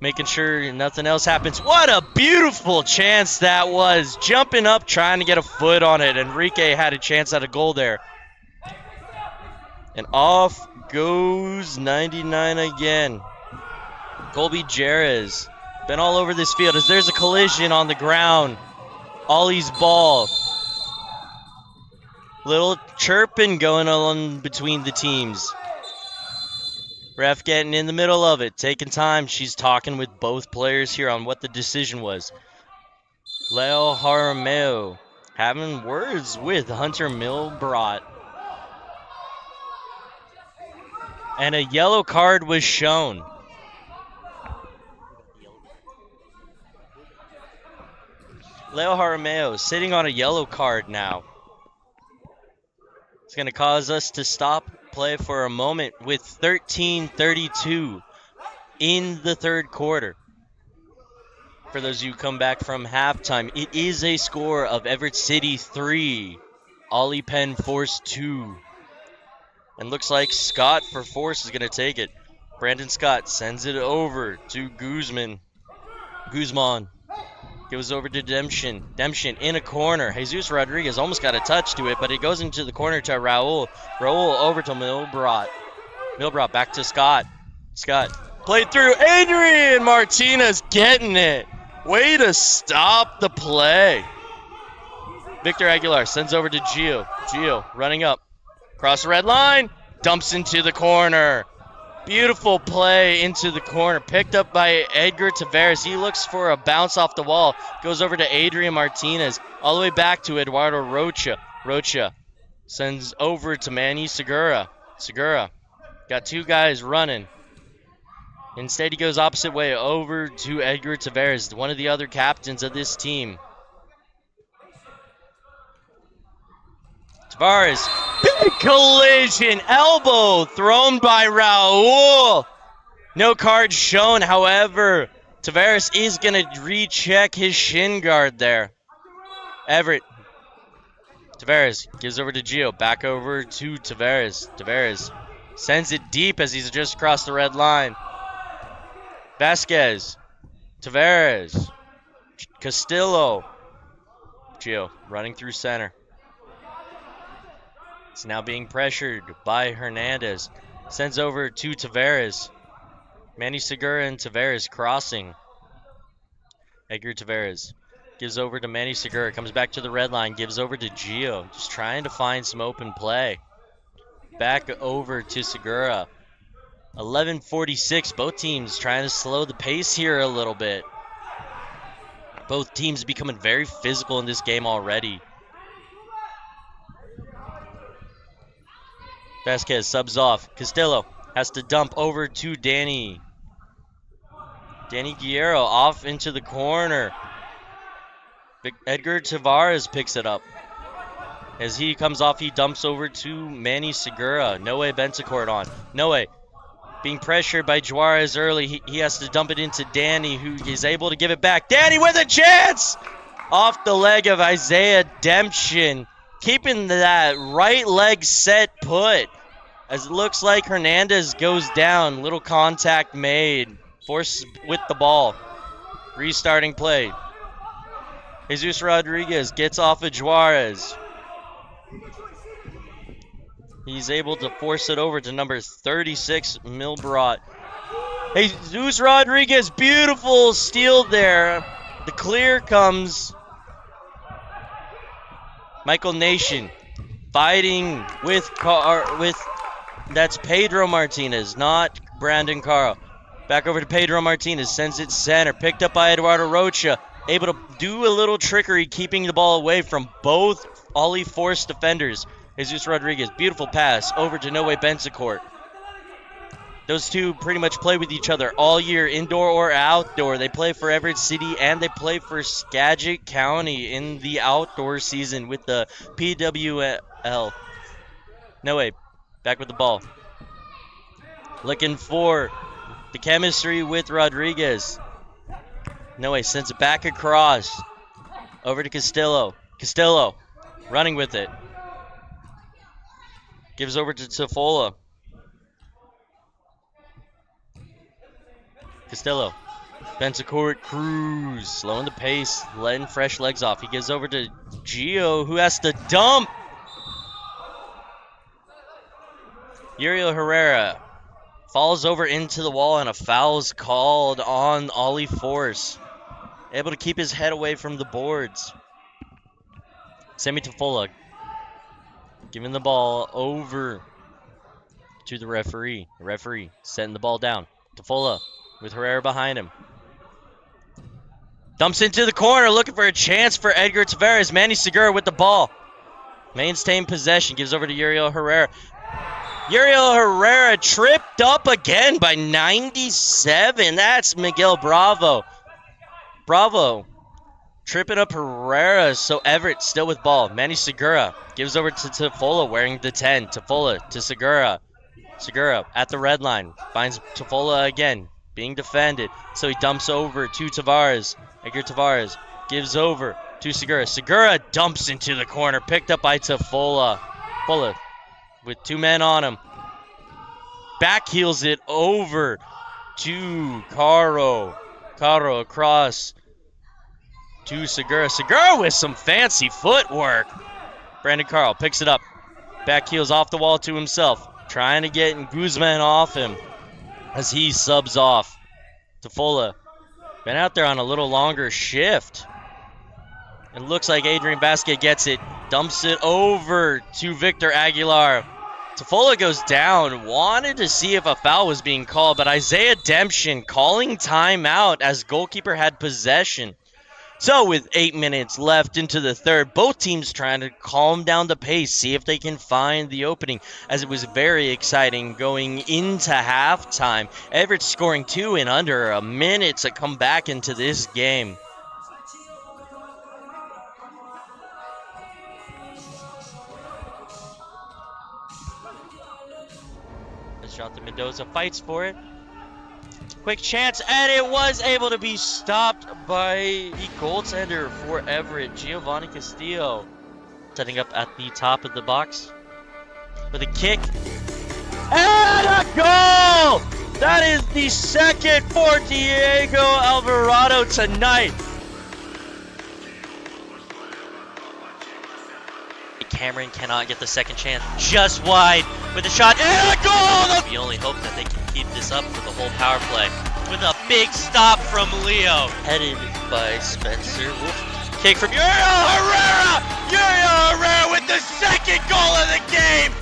making sure nothing else happens. What a beautiful chance that was. Jumping up, trying to get a foot on it. Enrique had a chance at a goal there. And off goes 99 again. Colby Jerez. Been all over this field as there's a collision on the ground. Ollie's ball. Little chirping going on between the teams. Ref getting in the middle of it, taking time. She's talking with both players here on what the decision was. Leo Jaramillo having words with Hunter Milbrot. And a yellow card was shown. Leo Jaramillo sitting on a yellow card now. It's going to cause us to stop play for a moment with 13:32 in the third quarter. For those of you who come back from halftime, it is a score of Everett City 3, Oly-Pen Force 2. And looks like Scott for Force is going to take it. Brandon Scott sends it over to Guzman. Guzman goes over to Demption. Demption in a corner. Jesus Rodriguez almost got a touch to it, but it goes into the corner to Raul. Raul over to Milbrot. Milbrot back to Scott. Scott played through. Adrian Martinez getting it. Way to stop the play. Victor Aguilar sends over to Gio. Gio running up. Cross the red line. Dumps into the corner. Beautiful play into the corner. Picked up by Edgar Tavares. He looks for a bounce off the wall. Goes over to Adrian Martinez. All the way back to Eduardo Rocha. Rocha sends over to Manny Segura. Segura got two guys running. Instead, he goes opposite way over to Edgar Tavares, one of the other captains of this team. Tavares, big collision, elbow thrown by Raul. No card shown, however, Tavares is going to recheck his shin guard there. Everett, Tavares gives over to Gio, back over to Tavares. Tavares sends it deep as he's just across the red line. Vasquez, Tavares, Castillo, Gio running through center. It's now being pressured by Hernandez. Sends over to Tavares. Manny Segura and Tavares crossing. Edgar Tavares gives over to Manny Segura. Comes back to the red line. Gives over to Gio. Just trying to find some open play. Back over to Segura. 11:46. Both teams trying to slow the pace here a little bit. Both teams becoming very physical in this game already. Vasquez subs off. Castillo has to dump over to Danny. Danny Guerrero off into the corner. Edgar Tavares picks it up. As he comes off, he dumps over to Manny Segura. Noe Bentecourt on. Noe being pressured by Juarez early. He has to dump it into Danny, who is able to give it back. Danny with a chance! Off the leg of Isaiah Demption. Keeping that right leg set put. As it looks like Hernandez goes down. Little contact made. Force with the ball. Restarting play. Jesus Rodriguez gets off of Juarez. He's able to force it over to number 36, Milbrot. Jesus Rodriguez, beautiful steal there. The clear comes. Michael Nation fighting with that's Pedro Martinez, not Brandon Caro. Back over to Pedro Martinez, sends it center, picked up by Eduardo Rocha, able to do a little trickery, keeping the ball away from both Ollie Force defenders. Jesus Rodriguez, beautiful pass over to Noe Benzacourt. Those two pretty much play with each other all year, indoor or outdoor. They play for Everett City and they play for Skagit County in the outdoor season with the PWL. Noe, back with the ball. Looking for the chemistry with Rodriguez. Noe sends it back across. Over to Castillo. Castillo running with it. Gives over to Tafola. Castillo. Benzacourt, Cruz. Slowing the pace. Letting fresh legs off. He gives over to Gio, who has to dump. Uriel Herrera falls over into the wall and a foul's called on Ollie Force. Able to keep his head away from the boards. Semi Tafola giving the ball over to the referee. The referee setting the ball down. Tafola with Herrera behind him. Dumps into the corner looking for a chance for Edgar Tavares. Manny Segura with the ball. Maintain possession. Gives over to Uriel Herrera. Uriel Herrera tripped up again by 97. That's Miguel Bravo. Bravo tripping up Herrera. So Everett still with ball. Manny Segura gives over to Tafola wearing the 10. Tafola to Segura. Segura at the red line. Finds Tafola again. Being defended. So he dumps over to Tavares. Edgar Tavares gives over to Segura. Segura dumps into the corner. Picked up by Tafola. Tafola with two men on him. Back heels it over to Caro. Caro across to Segura. Segura with some fancy footwork. Brandon Caro picks it up. Back heels off the wall to himself. Trying to get Guzman off him as he subs off. Tafola been out there on a little longer shift. It looks like Adrian Basket gets it. Dumps it over to Victor Aguilar. Tafola goes down. Wanted to see if a foul was being called, but Isaiah Demption calling timeout as goalkeeper had possession. So with 8 minutes left into the third, both teams trying to calm down the pace, see if they can find the opening, as it was very exciting going into halftime. Everett scoring 2 in under a minute to come back into this game. Jonathan Mendoza fights for it. Quick chance, and it was able to be stopped by the goaltender for Everett, Giovanni Castillo. Setting up at the top of the box with a kick. And a goal! That is the second for Diego Alvarado tonight. Cameron cannot get the second chance. Just wide with a shot and a goal! We only hope that they can keep this up for the whole power play. With a big stop from Leo. Headed by Spencer. Wolf. Kick from Uriel Herrera! Uriel Herrera with the second goal of the game!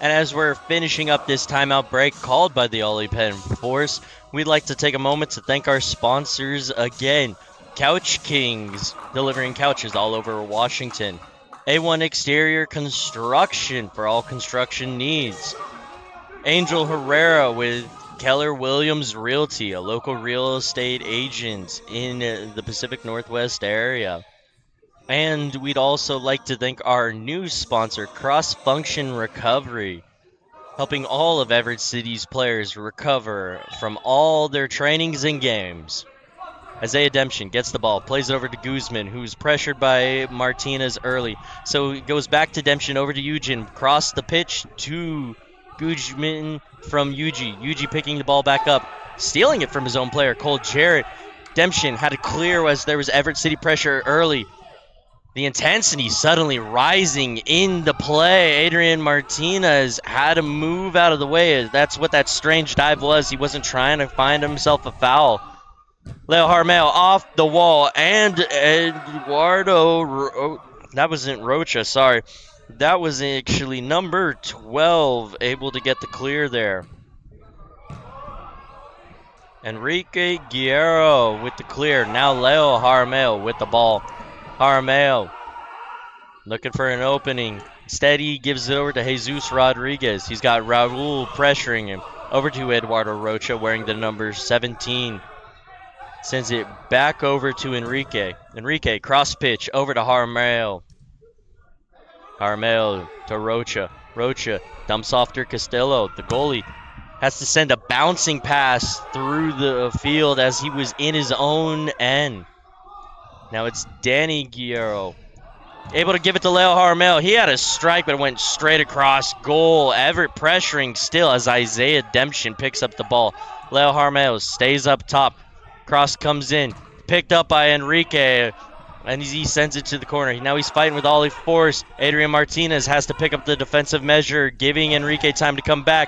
And as we're finishing up this timeout break called by the Oly-Pen Force, we'd like to take a moment to thank our sponsors again. Couch Kings, delivering couches all over Washington. A1 Exterior Construction for all construction needs. Angel Herrera with Keller Williams Realty, a local real estate agent in the Pacific Northwest area. And we'd also like to thank our new sponsor, Cross Function Recovery, helping all of Everett City's players recover from all their trainings and games. Isaiah Demption gets the ball, plays it over to Guzman, who's pressured by Martinez early. So it goes back to Demption, over to Eugen, across the pitch to Guzman from Yuji. Yuji picking the ball back up, stealing it from his own player, Cole Jarrett. Redemption had to clear as there was Everett City pressure early. The intensity suddenly rising into play. Adrian Martinez had to move out of the way. That's what that strange dive was. He wasn't trying to find himself a foul. Leo Harmel off the wall, and Eduardo, that wasn't Rocha, sorry. That was actually number 12 able to get the clear there. Enrique Guerrero with the clear. Now Leo Harmel with the ball. Harmel looking for an opening. Instead, he gives it over to Jesus Rodriguez. He's got Raul pressuring him. Over to Eduardo Rocha wearing the number 17. Sends it back over to Enrique. Enrique, cross pitch over to Harmel. Harmel to Rocha. Rocha dumps off to Castillo. The goalie has to send a bouncing pass through the field as he was in his own end. Now it's Danny Guerrero. Able to give it to Leo Harmel. He had a strike, but it went straight across goal. Everett pressuring still as Isaiah Demption picks up the ball. Leo Harmel stays up top. Cross comes in. Picked up by Enrique. And he sends it to the corner. Now he's fighting with Ollie Force. Adrian Martinez has to pick up the defensive measure, giving Enrique time to come back.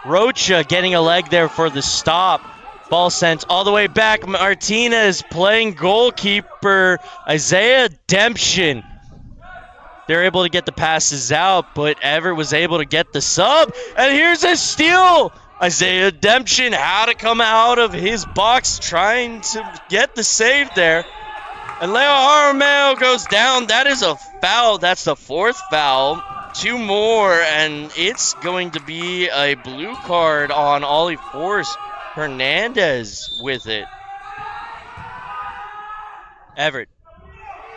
Rocha getting a leg there for the stop. Ball sent all the way back. Martinez playing goalkeeper. Isaiah Demption. They're able to get the passes out, but Everett was able to get the sub. And here's a steal. Isaiah Demption had to come out of his box trying to get the save there. And Leo Harmel goes down. That is a foul. That's the fourth foul. 2 more, and it's going to be a blue card on Ollie Force. Hernandez with it. Everett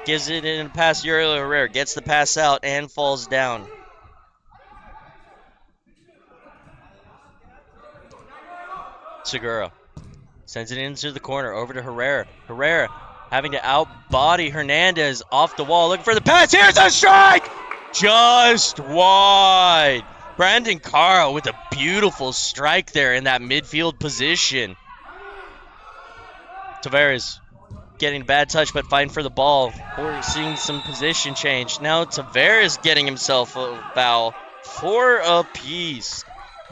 gives it in a pass. Uriel Herrera gets the pass out and falls down. Segura sends it into the corner over to Herrera. Herrera having to outbody Hernandez off the wall. Looking for the pass. Here's a strike! Just wide. Brandon Caro with a beautiful strike there in that midfield position. Tavares getting a bad touch but fighting for the ball. We're seeing some position change. Now Tavares getting himself a foul. 4 apiece.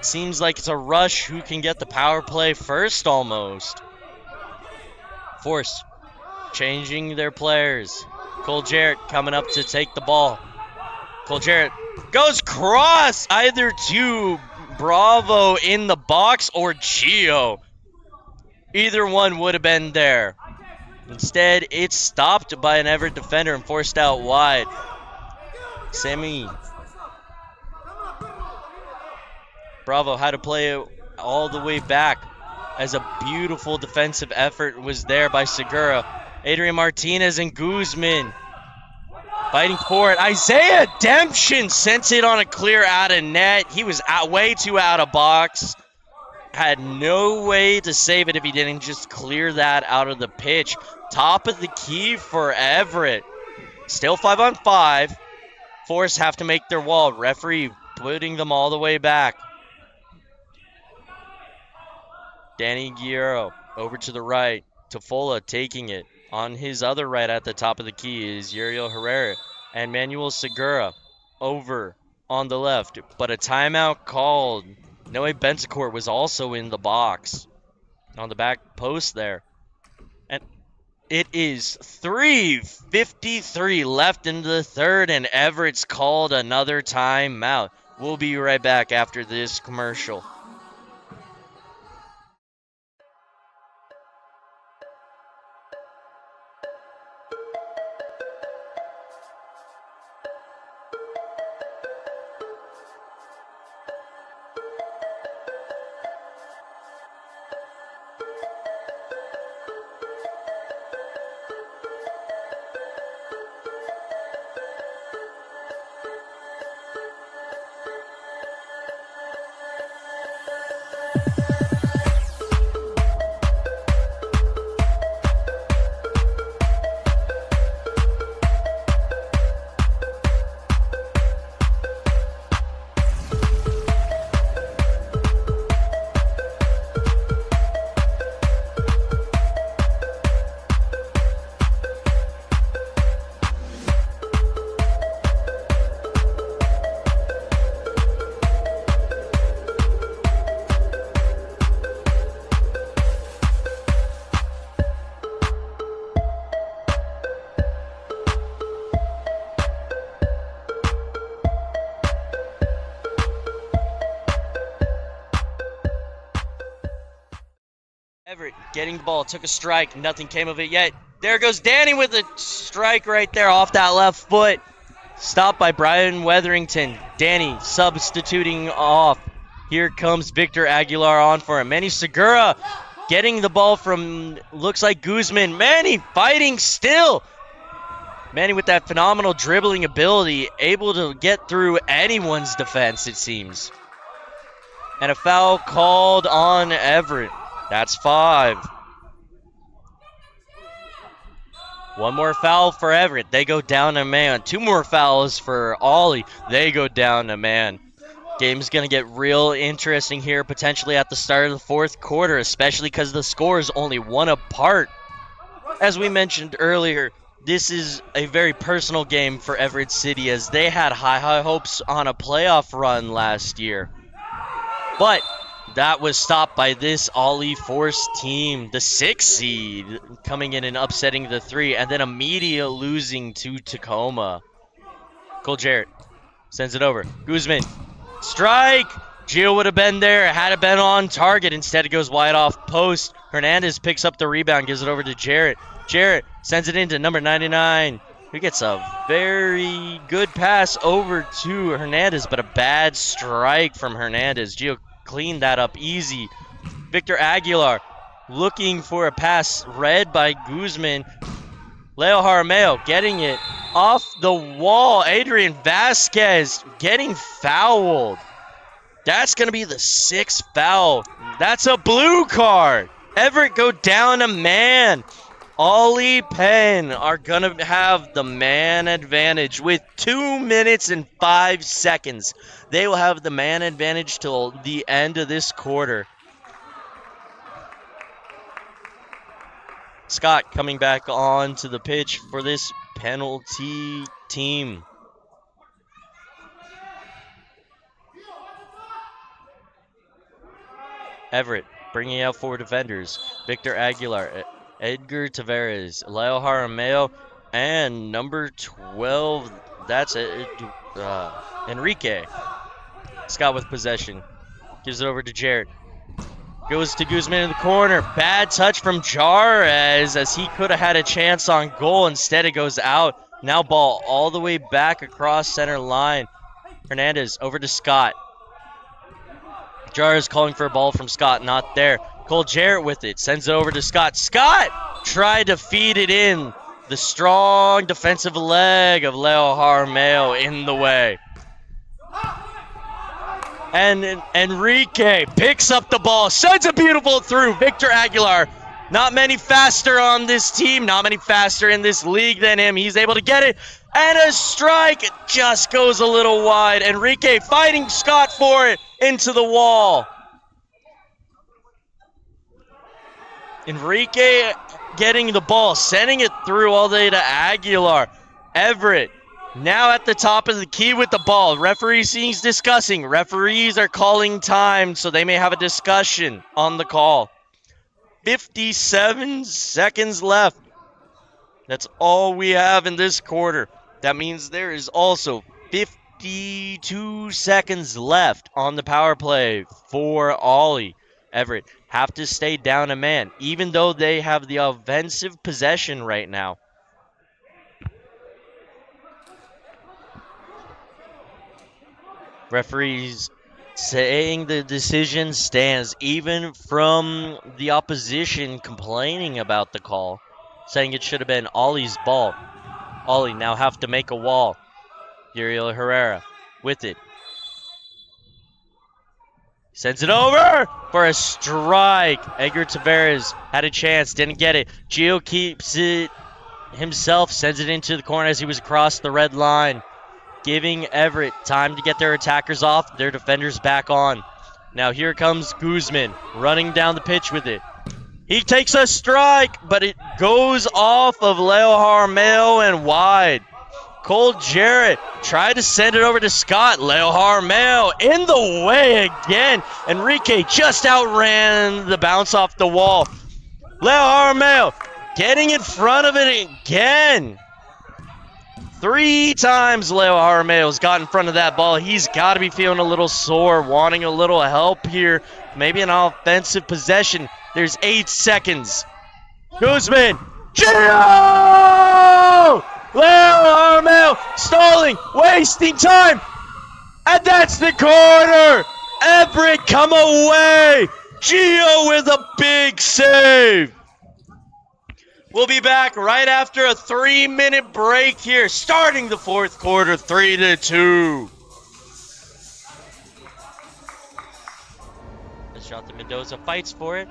Seems like it's a rush who can get the power play first almost. Force changing their players. Cole Jarrett coming up to take the ball. Cole Jarrett goes cross either to Bravo in the box or Gio. Either one would have been there. Instead, it's stopped by an Everett defender and forced out wide. Sammy Bravo had to play it all the way back as a beautiful defensive effort was there by Segura. Adrian Martinez and Guzman fighting for it. Isaiah Demption sent it on a clear out of net. He was way too out of box. Had no way to save it if he didn't just clear that out of the pitch. Top of the key for Everett. Still 5-on-5. Force have to make their wall. Referee putting them all the way back. Danny Guerrero over to the right. Tofola taking it. On his other right at the top of the key is Uriel Herrera and Manuel Segura over on the left. But a timeout called. Noe Bentacourt was also in the box on the back post there. And it is 3:53 left in the third, and Everett's called another timeout. We'll be right back after this commercial. Everett getting the ball, took a strike, nothing came of it yet. There goes Danny with a strike right there off that left foot. Stopped by Brian Weatherington. Danny substituting off. Here comes Victor Aguilar on for him. Manny Segura getting the ball from, looks like Guzman. Manny fighting still. Manny with that phenomenal dribbling ability, able to get through anyone's defense, it seems. And a foul called on Everett. That's 5. One more foul for Everett. They go down a man. 2 more fouls for Oly. They go down a man. Game's going to get real interesting here, potentially at the start of the 4th quarter, especially because the score is only 1 apart. As we mentioned earlier, this is a very personal game for Everett City, as they had high hopes on a playoff run last year. But that was stopped by this Oly Force team, the 6 seed, coming in and upsetting the 3, and then immediate losing to Tacoma. Cole Jarrett sends it over. Guzman, strike! Gio would have been there, had it been on target. Instead, it goes wide off post. Hernandez picks up the rebound, gives it over to Jarrett. Jarrett sends it into number 99, who gets a very good pass over to Hernandez, but a bad strike from Hernandez. Gio cleaned that up easy. Victor Aguilar looking for a pass read by Guzman. Leo Jaramillo getting it off the wall. Adrian Vasquez getting fouled. That's going to be the 6th foul. That's a blue card. Everett go down a man. Oly-Pen are going to have the man advantage with 2 minutes and 5 seconds. They will have the man advantage till the end of this quarter. Scott coming back on to the pitch for this penalty team. Everett bringing out 4 defenders. Victor Aguilar, Edgar Tavares, Leo Jaramillo, and number 12, that's Enrique. Scott with possession. Gives it over to Jarrett. Goes to Guzman in the corner. Bad touch from Jarez, as he could have had a chance on goal. Instead, it goes out. Now ball all the way back across center line. Hernandez over to Scott. Jarez calling for a ball from Scott. Not there. Cole Jarrett with it. Sends it over to Scott. Scott tried to feed it in. The strong defensive leg of Leo Jaramillo in the way. And Enrique picks up the ball, sends it beautiful through. Victor Aguilar, not many faster on this team, not many faster in this league than him. He's able to get it, and a strike. It just goes a little wide. Enrique fighting Scott for it into the wall. Enrique getting the ball, sending it through all the way to Aguilar. Everett now at the top of the key with the ball. Referee seems discussing. Referees are calling time, so they may have a discussion on the call. 57 seconds left. That's all we have in this quarter. That means there is also 52 seconds left on the power play for Oly. Everett have to stay down a man, even though they have the offensive possession right now. Referees saying the decision stands, even from the opposition complaining about the call, saying it should have been Oly's ball. Oly now have to make a wall. Uriel Herrera with it. Sends it over for a strike. Edgar Tavares had a chance, didn't get it. Gio keeps it himself, sends it into the corner as he was across the red line. Giving Everett time to get their attackers off, their defenders back on. Now here comes Guzman running down the pitch with it. He takes a strike, but it goes off of Leo Jaramillo and wide. Cole Jarrett tried to send it over to Scott. Leo Jaramillo in the way again. Enrique just outran the bounce off the wall. Leo Jaramillo getting in front of it again. 3 times Leo Jaramillo's got in front of that ball. He's got to be feeling a little sore, wanting a little help here. Maybe an offensive possession. There's 8 seconds. Guzman. Gio! Leo Armel stalling, wasting time. And that's the corner. Everett come away. Gio with a big save. We'll be back right after a 3-minute break here, starting the fourth quarter, 3-2. The shot to Mendoza, fights for it.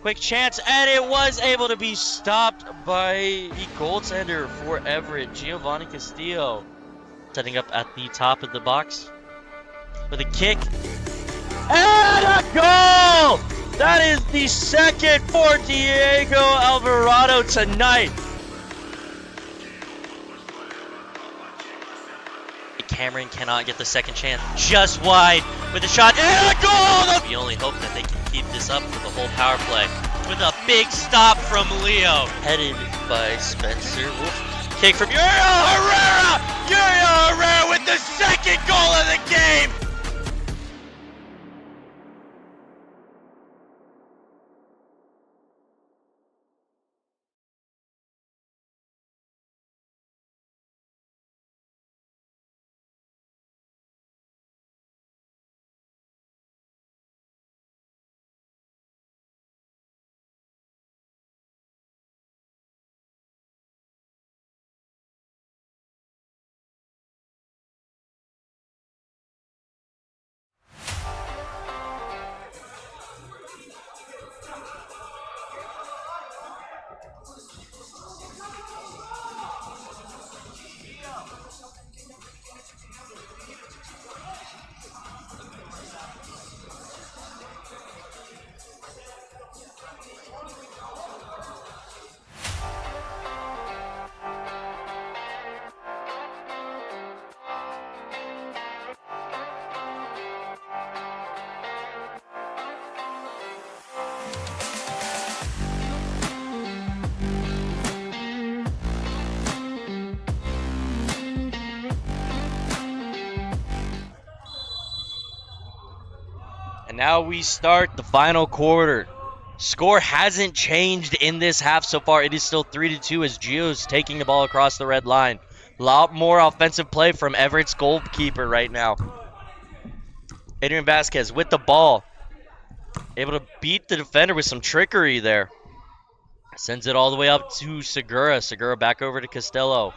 Quick chance, and it was able to be stopped by the goaltender for Everett, Giovanni Castillo. Setting up at the top of the box with a kick. And a goal! That is the second for Diego Alvarado tonight. Cameron cannot get the second chance. Just wide with a shot and a goal! We only hope that they can keep this up for the whole power play. With a big stop from Leo. Headed by Spencer Wolf. Kick from Uriel Herrera! Uriel Herrera with the second goal of the game! And now we start the final quarter. Score hasn't changed in this half so far. It is still 3-2 as Gio's taking the ball across the red line. A lot more offensive play from Everett's goalkeeper right now. Adrian Vasquez with the ball. Able to beat the defender with some trickery there. Sends it all the way up to Segura. Segura back over to Costello.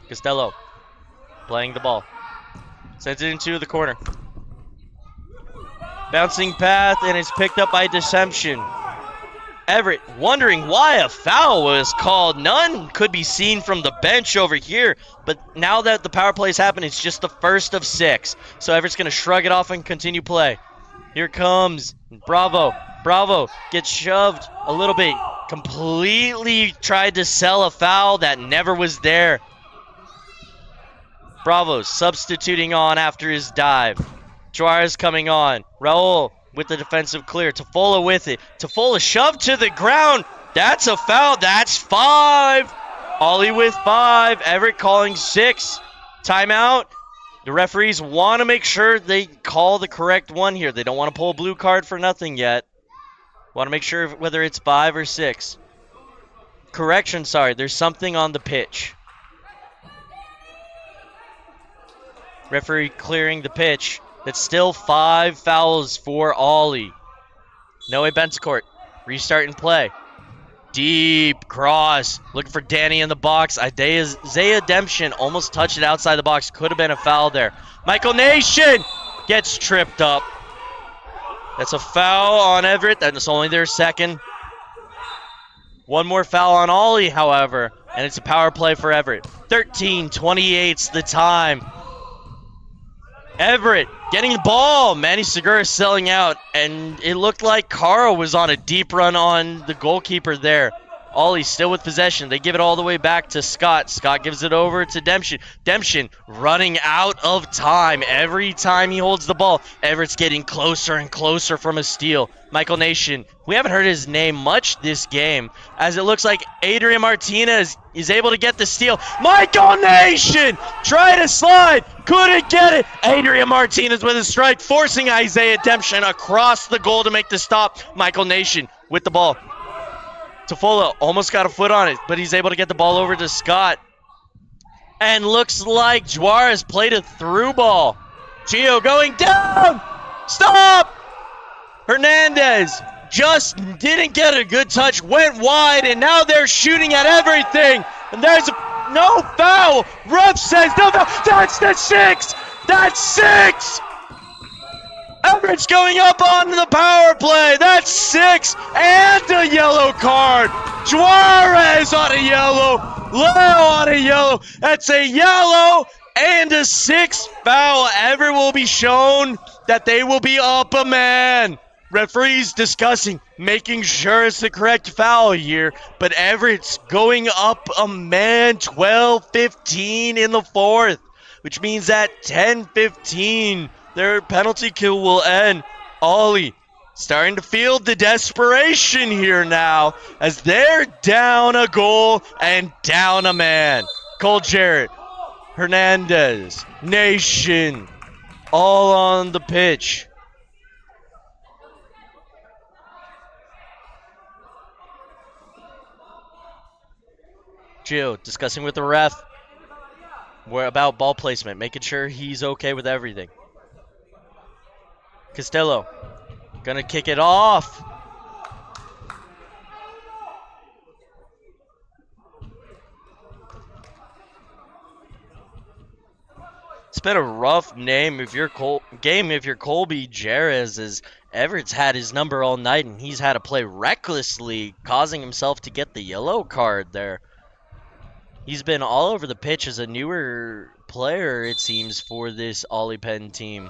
Costello playing the ball. Sends it into the corner. Bouncing path, and it's picked up by Deception. Everett wondering why a foul was called. None could be seen from the bench over here, but now that the power play has happened, it's just the first of 6. So Everett's going to shrug it off and continue play. Here comes Bravo. Bravo gets shoved a little bit. Completely tried to sell a foul that never was there. Bravo substituting on after his dive. Juarez coming on. Raul with the defensive clear. Tofola with it. Tofola shoved to the ground. That's a foul. That's 5. Ollie with 5. Everett calling 6. Timeout. The referees want to make sure they call the correct one here. They don't want to pull a blue card for nothing yet. Want to make sure whether it's 5 or 6. Correction, sorry. There's something on the pitch. Referee clearing the pitch. It's still 5 fouls for Ollie. Noe Bensecourt. Restart and play. Deep cross. Looking for Danny in the box. Isaiah Demption almost touched it outside the box. Could have been a foul there. Michael Nation gets tripped up. That's a foul on Everett. That's only their second. One more foul on Ollie, however. And it's a power play for Everett. 13:28's the time. Everett getting the ball. Manny Segura selling out. And it looked like Carl was on a deep run on the goalkeeper there. Ollie still with possession. They give it all the way back to Scott. Scott gives it over to Demption. Demption running out of time. Every time he holds the ball, Everett's getting closer and closer from a steal. Michael Nation, we haven't heard his name much this game, as it looks like Adrian Martinez is able to get the steal. Michael Nation trying to slide, couldn't get it. Adrian Martinez with a strike, forcing Isaiah Demption across the goal to make the stop. Michael Nation with the ball. Tofola almost got a foot on it, but he's able to get the ball over to Scott. And looks like Juarez played a through ball. Gio going down. Stop! Hernandez just didn't get a good touch, went wide, and now they're shooting at everything. And there's no foul. Ref says no foul. That's the 6. That's 6. Everett's going up on the power play. That's 6 and a yellow card. Juarez on a yellow. Leo on a yellow. That's a yellow and a 6th foul. Everett will be shown that they will be up a man. Referees discussing, making sure it's the correct foul here. But Everett's going up a man. 12-15 in the 4th, which means at 10-15. Their penalty kill will end. Ollie starting to feel the desperation here now as they're down a goal and down a man. Cole Jarrett, Hernandez, Nation, all on the pitch. Gio discussing with the ref about ball placement, making sure he's okay with everything. Costello gonna kick it off. It's been a rough game if you're Colby Jerez, as Everett's had his number all night and he's had to play recklessly, causing himself to get the yellow card there. He's been all over the pitch as a newer player, it seems, for this Oly-Pen team.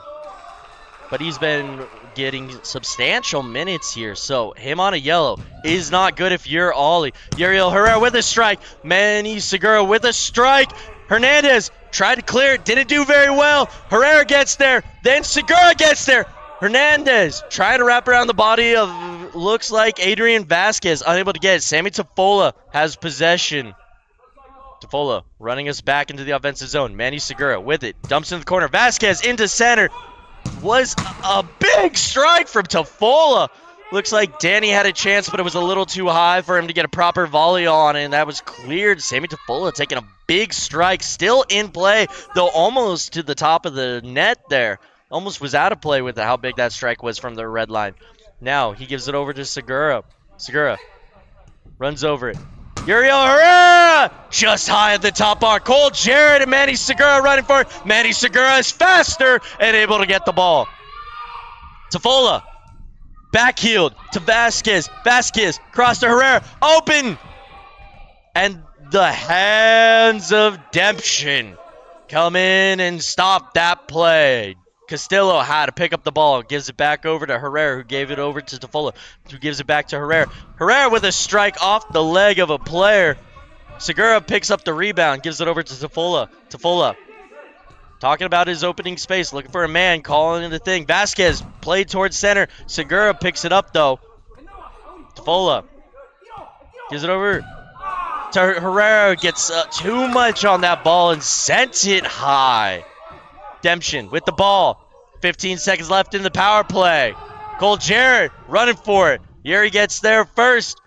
But he's been getting substantial minutes here. So him on a yellow is not good if you're Ollie. Uriel Herrera with a strike. Manny Segura with a strike. Hernandez tried to clear it. Didn't do very well. Herrera gets there. Then Segura gets there. Hernandez trying to wrap around the body of, looks like, Adrian Vasquez. Unable to get it. Sammy Tofola has possession. Tofola running us back into the offensive zone. Manny Segura with it. Dumps in the corner. Vasquez into center. Was a big strike from Tofola. Looks like Danny had a chance, but it was a little too high for him to get a proper volley on, and that was cleared. Sammy Tofola taking a big strike, still in play, though almost to the top of the net there. Almost was out of play with how big that strike was from the red line. Now he gives it over to Segura. Segura runs over it. Uriel Herrera just high at the top bar. Cole Jarrett and Manny Segura running for it. Manny Segura is faster and able to get the ball. Tofola backheeled to Vasquez. Vasquez cross to Herrera. Open. And the hands of Demption come in and stop that play. Castillo had to pick up the ball, gives it back over to Herrera, who gave it over to Tofola, who gives it back to Herrera. Herrera with a strike off the leg of a player. Segura picks up the rebound, gives it over to Tofola. Tofola talking about his opening space, looking for a man, calling the thing. Vasquez played towards center. Segura picks it up, though. Tofola gives it over to Herrera, gets too much on that ball and sent it high. Demption with the ball. 15 seconds left in the power play. Cole Jarrett running for it. Yuri gets there first.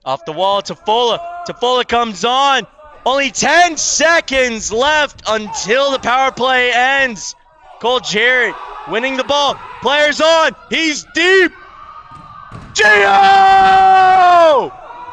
Off the wall, Tofola. Tofola comes on. Only 10 seconds left until the power play ends. Cole Jarrett winning the ball. Players on. He's deep. Gio!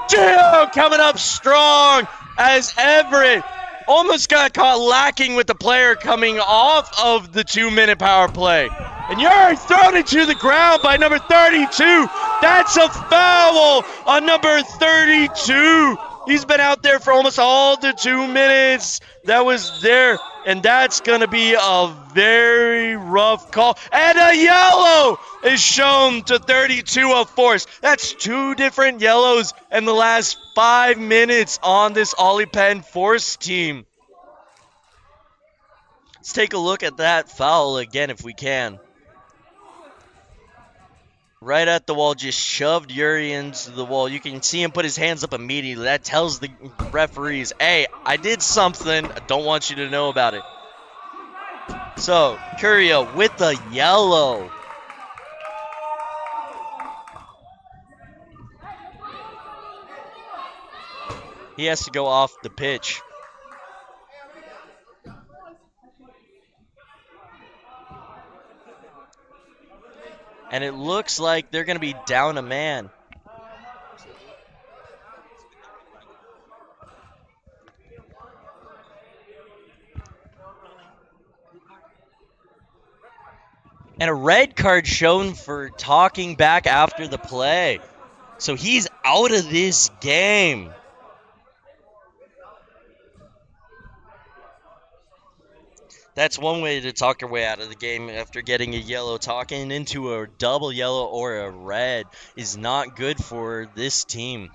Gio coming up strong as Everett almost got caught lacking with the player coming off of the 2-minute power play. And Yuri thrown it to the ground by number 32. That's a foul on number 32. He's been out there for almost all the 2 minutes that was there. And that's going to be a very rough call. And a yellow is shown to 32 of Force. That's 2 different yellows in the last 5 minutes on this Oly-Pen Force team. Let's take a look at that foul again if we can. Right at the wall, just shoved Yuri into the wall. You can see him put his hands up immediately. That tells the referees, hey, I did something. I don't want you to know about it. So, Curio with the yellow. He has to go off the pitch. And it looks like they're going to be down a man. And a red card shown for talking back after the play. So he's out of this game. That's one way to talk your way out of the game after getting a yellow. Talking into a double yellow or a red is not good for this team.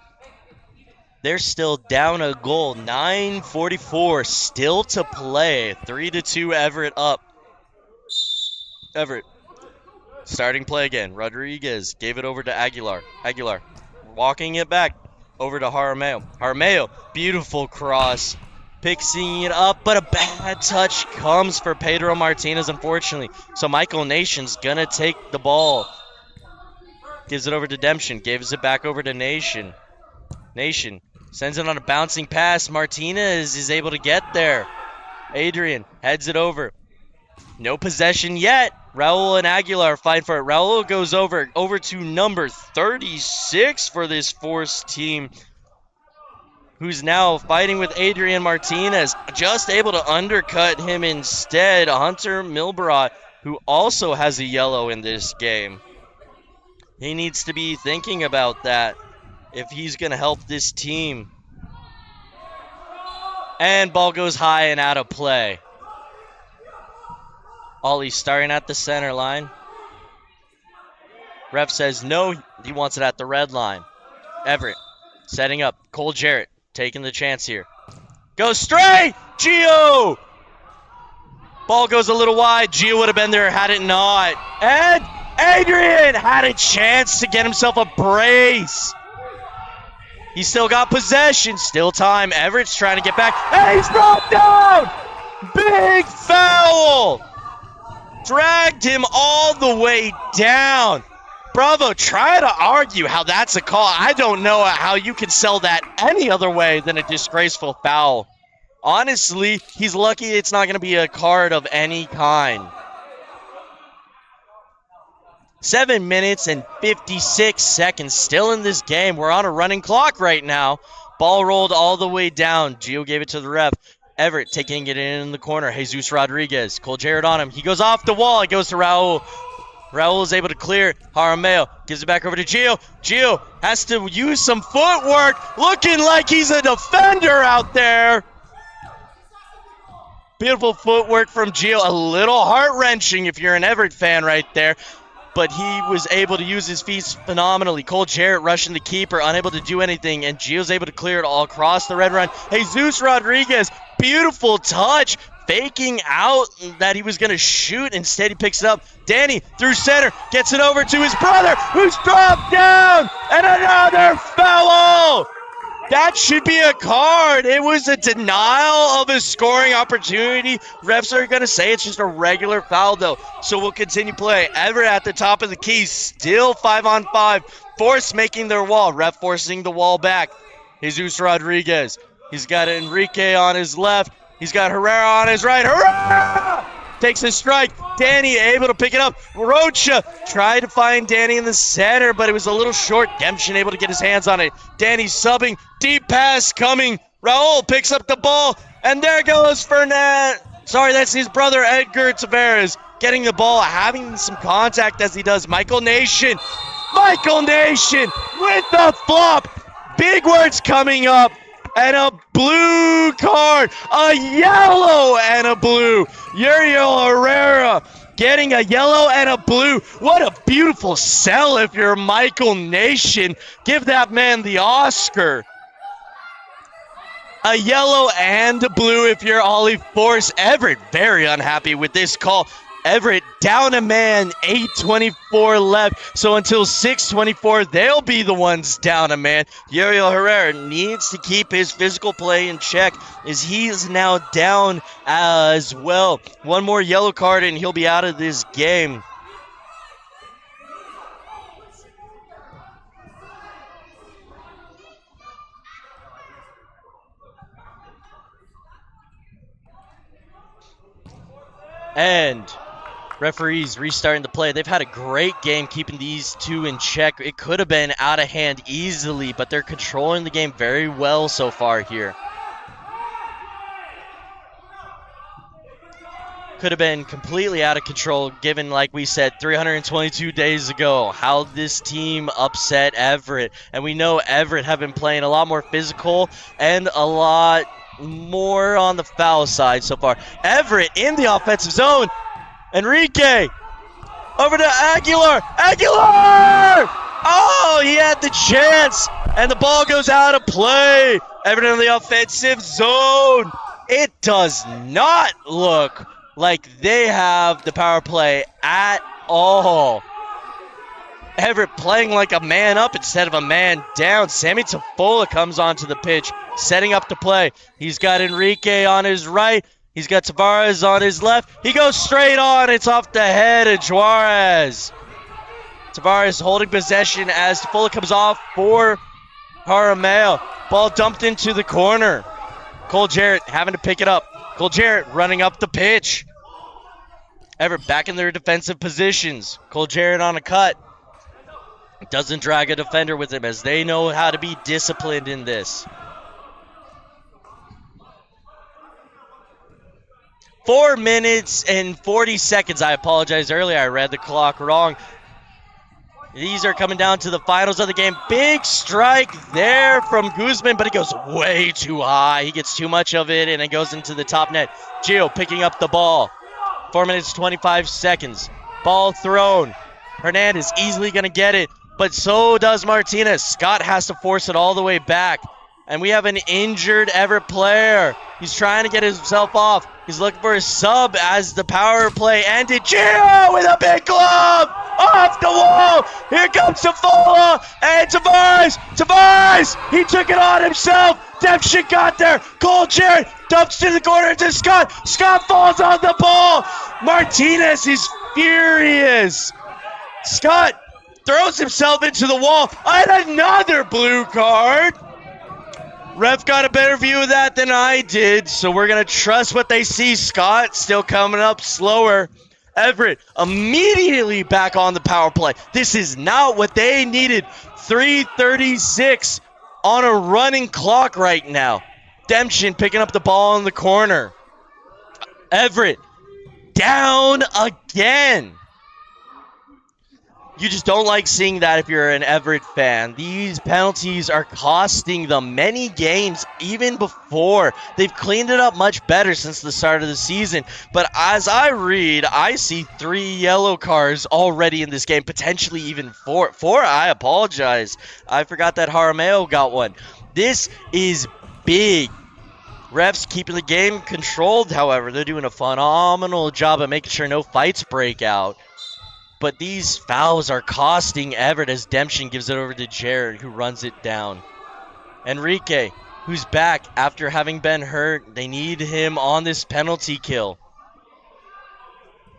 They're still down a goal. 9:44 still to play. 3-2 Everett up. Everett. Starting play again. Rodriguez gave it over to Aguilar. Aguilar walking it back over to Jaramillo. Jaramillo, beautiful cross. Picking it up, but a bad touch comes for Pedro Martinez, unfortunately. So Michael Nation's going to take the ball. Gives it over to Demption. Gives it back over to Nation. Nation sends it on a bouncing pass. Martinez is able to get there. Adrian heads it over. No possession yet. Raul and Aguilar fight for it. Raul goes over to number 36 for this Force team, who's now fighting with Adrian Martinez. Just able to undercut him instead. Hunter Milbrot, who also has a yellow in this game. He needs to be thinking about that if he's going to help this team. And ball goes high and out of play. Ollie starting at the center line. Ref says no, he wants it at the red line. Everett setting up. Cole Jarrett taking the chance here. Goes straight! Gio! Ball goes a little wide. Gio would have been there had it not. And Adrian had a chance to get himself a brace. He still got possession. Still time. Everett's trying to get back. And he's brought down! Big foul! Dragged him all the way down. Bravo, try to argue how that's a call. I don't know how you can sell that any other way than a disgraceful foul. Honestly, he's lucky it's not going to be a card of any kind. 7 minutes and 56 seconds still in this game. We're on a running clock right now. Ball rolled all the way down. Gio gave it to the ref. Everett taking it in the corner. Jesus Rodriguez. Cole Jarrett on him. He goes off the wall. It goes to Raul. Raul is able to clear. Jaramillo gives it back over to Gio. Gio has to use some footwork. Looking like he's a defender out there. Beautiful footwork from Gio. A little heart-wrenching if you're an Everett fan right there. But he was able to use his feet phenomenally. Cole Jarrett rushing the keeper, unable to do anything. And Gio's able to clear it all across the red line. Jesus Rodriguez, beautiful touch. Faking out that he was going to shoot. Instead, he picks it up. Danny through center. Gets it over to his brother, who's dropped down. And another foul. That should be a card. It was a denial of a scoring opportunity. Refs are going to say it's just a regular foul, though. So we'll continue play. Everett at the top of the key. Still 5-on-5. Force making their wall. Ref forcing the wall back. Jesus Rodriguez. He's got Enrique on his left. He's got Herrera on his right. Herrera takes a strike. Danny able to pick it up. Rocha tried to find Danny in the center, but it was a little short. Demption able to get his hands on it. Danny subbing. Deep pass coming. Raul picks up the ball. And there goes Fernand. Sorry, that's his brother, Edgar Tavares, getting the ball, having some contact as he does. Michael Nation. Michael Nation with the flop. Big words coming up. and a blue card. A yellow and a blue. Uriel Herrera getting a yellow and a blue. What a beautiful sell if you're Michael Nation. Give that man the Oscar. A yellow and a blue if you're Ollie Force. Everett very unhappy with this call. Everett down a man, 8:24 left. So until 6:24, they'll be the ones down a man. Uriel Herrera needs to keep his physical play in check as he is now down as well. One more yellow card and he'll be out of this game. And referees restarting the play. They've had a great game keeping these two in check. It could have been out of hand easily, but they're controlling the game very well so far here. Could have been completely out of control given, like we said, 322 days ago, how this team upset Everett. And we know Everett have been playing a lot more physical and a lot more on the foul side so far. Everett in the offensive zone. Enrique over to Aguilar. Aguilar! Oh, he had the chance, and the ball goes out of play. Everett in the offensive zone. It does not look like they have the power play at all. Everett playing like a man up instead of a man down. Sammy Tafola comes onto the pitch, setting up the play. He's got Enrique on his right. He's got Tavares on his left. He goes straight on. It's off the head of Juarez. Tavares holding possession as Tafola comes off for Jaramillo. Ball dumped into the corner. Cole Jarrett having to pick it up. Cole Jarrett running up the pitch. Everett back in their defensive positions. Cole Jarrett on a cut. Doesn't drag a defender with him as they know how to be disciplined in this. 4 minutes and 40 seconds. I apologize earlier. I read the clock wrong. These are coming down to the finals of the game. Big strike there from Guzman, but it goes way too high. He gets too much of it, and it goes into the top net. Gio picking up the ball. 4 minutes, 25 seconds. Ball thrown. Hernandez easily going to get it, but so does Martinez. Scott has to force it all the way back. And we have an injured Everett player. He's trying to get himself off. He's looking for a sub as the power play ended. Gio with a big glove off the wall. Here comes Tafola and Tavares. Tavares, he took it on himself. Dempsey got there. Cole Jarrett dumps to the corner to Scott. Scott falls on the ball. Martinez is furious. Scott throws himself into the wall. And another blue card. Ref got a better view of that than I did, so we're going to trust what they see. Scott still coming up slower. Everett immediately back on the power play. This is not what they needed. 3:36 on a running clock right now. Dempsey picking up the ball in the corner. Everett down again. You just don't like seeing that if you're an Everett fan. These penalties are costing them many games even before. They've cleaned it up much better since the start of the season. But as I read, I see 3 yellow cards already in this game, potentially even 4. 4, I apologize. I forgot that Jaramillo got one. This is big. Refs keeping the game controlled, however. They're doing a phenomenal job of making sure no fights break out. But these fouls are costing Everett as Dempsey gives it over to Jared, who runs it down. Enrique, who's back after having been hurt. They need him on this penalty kill.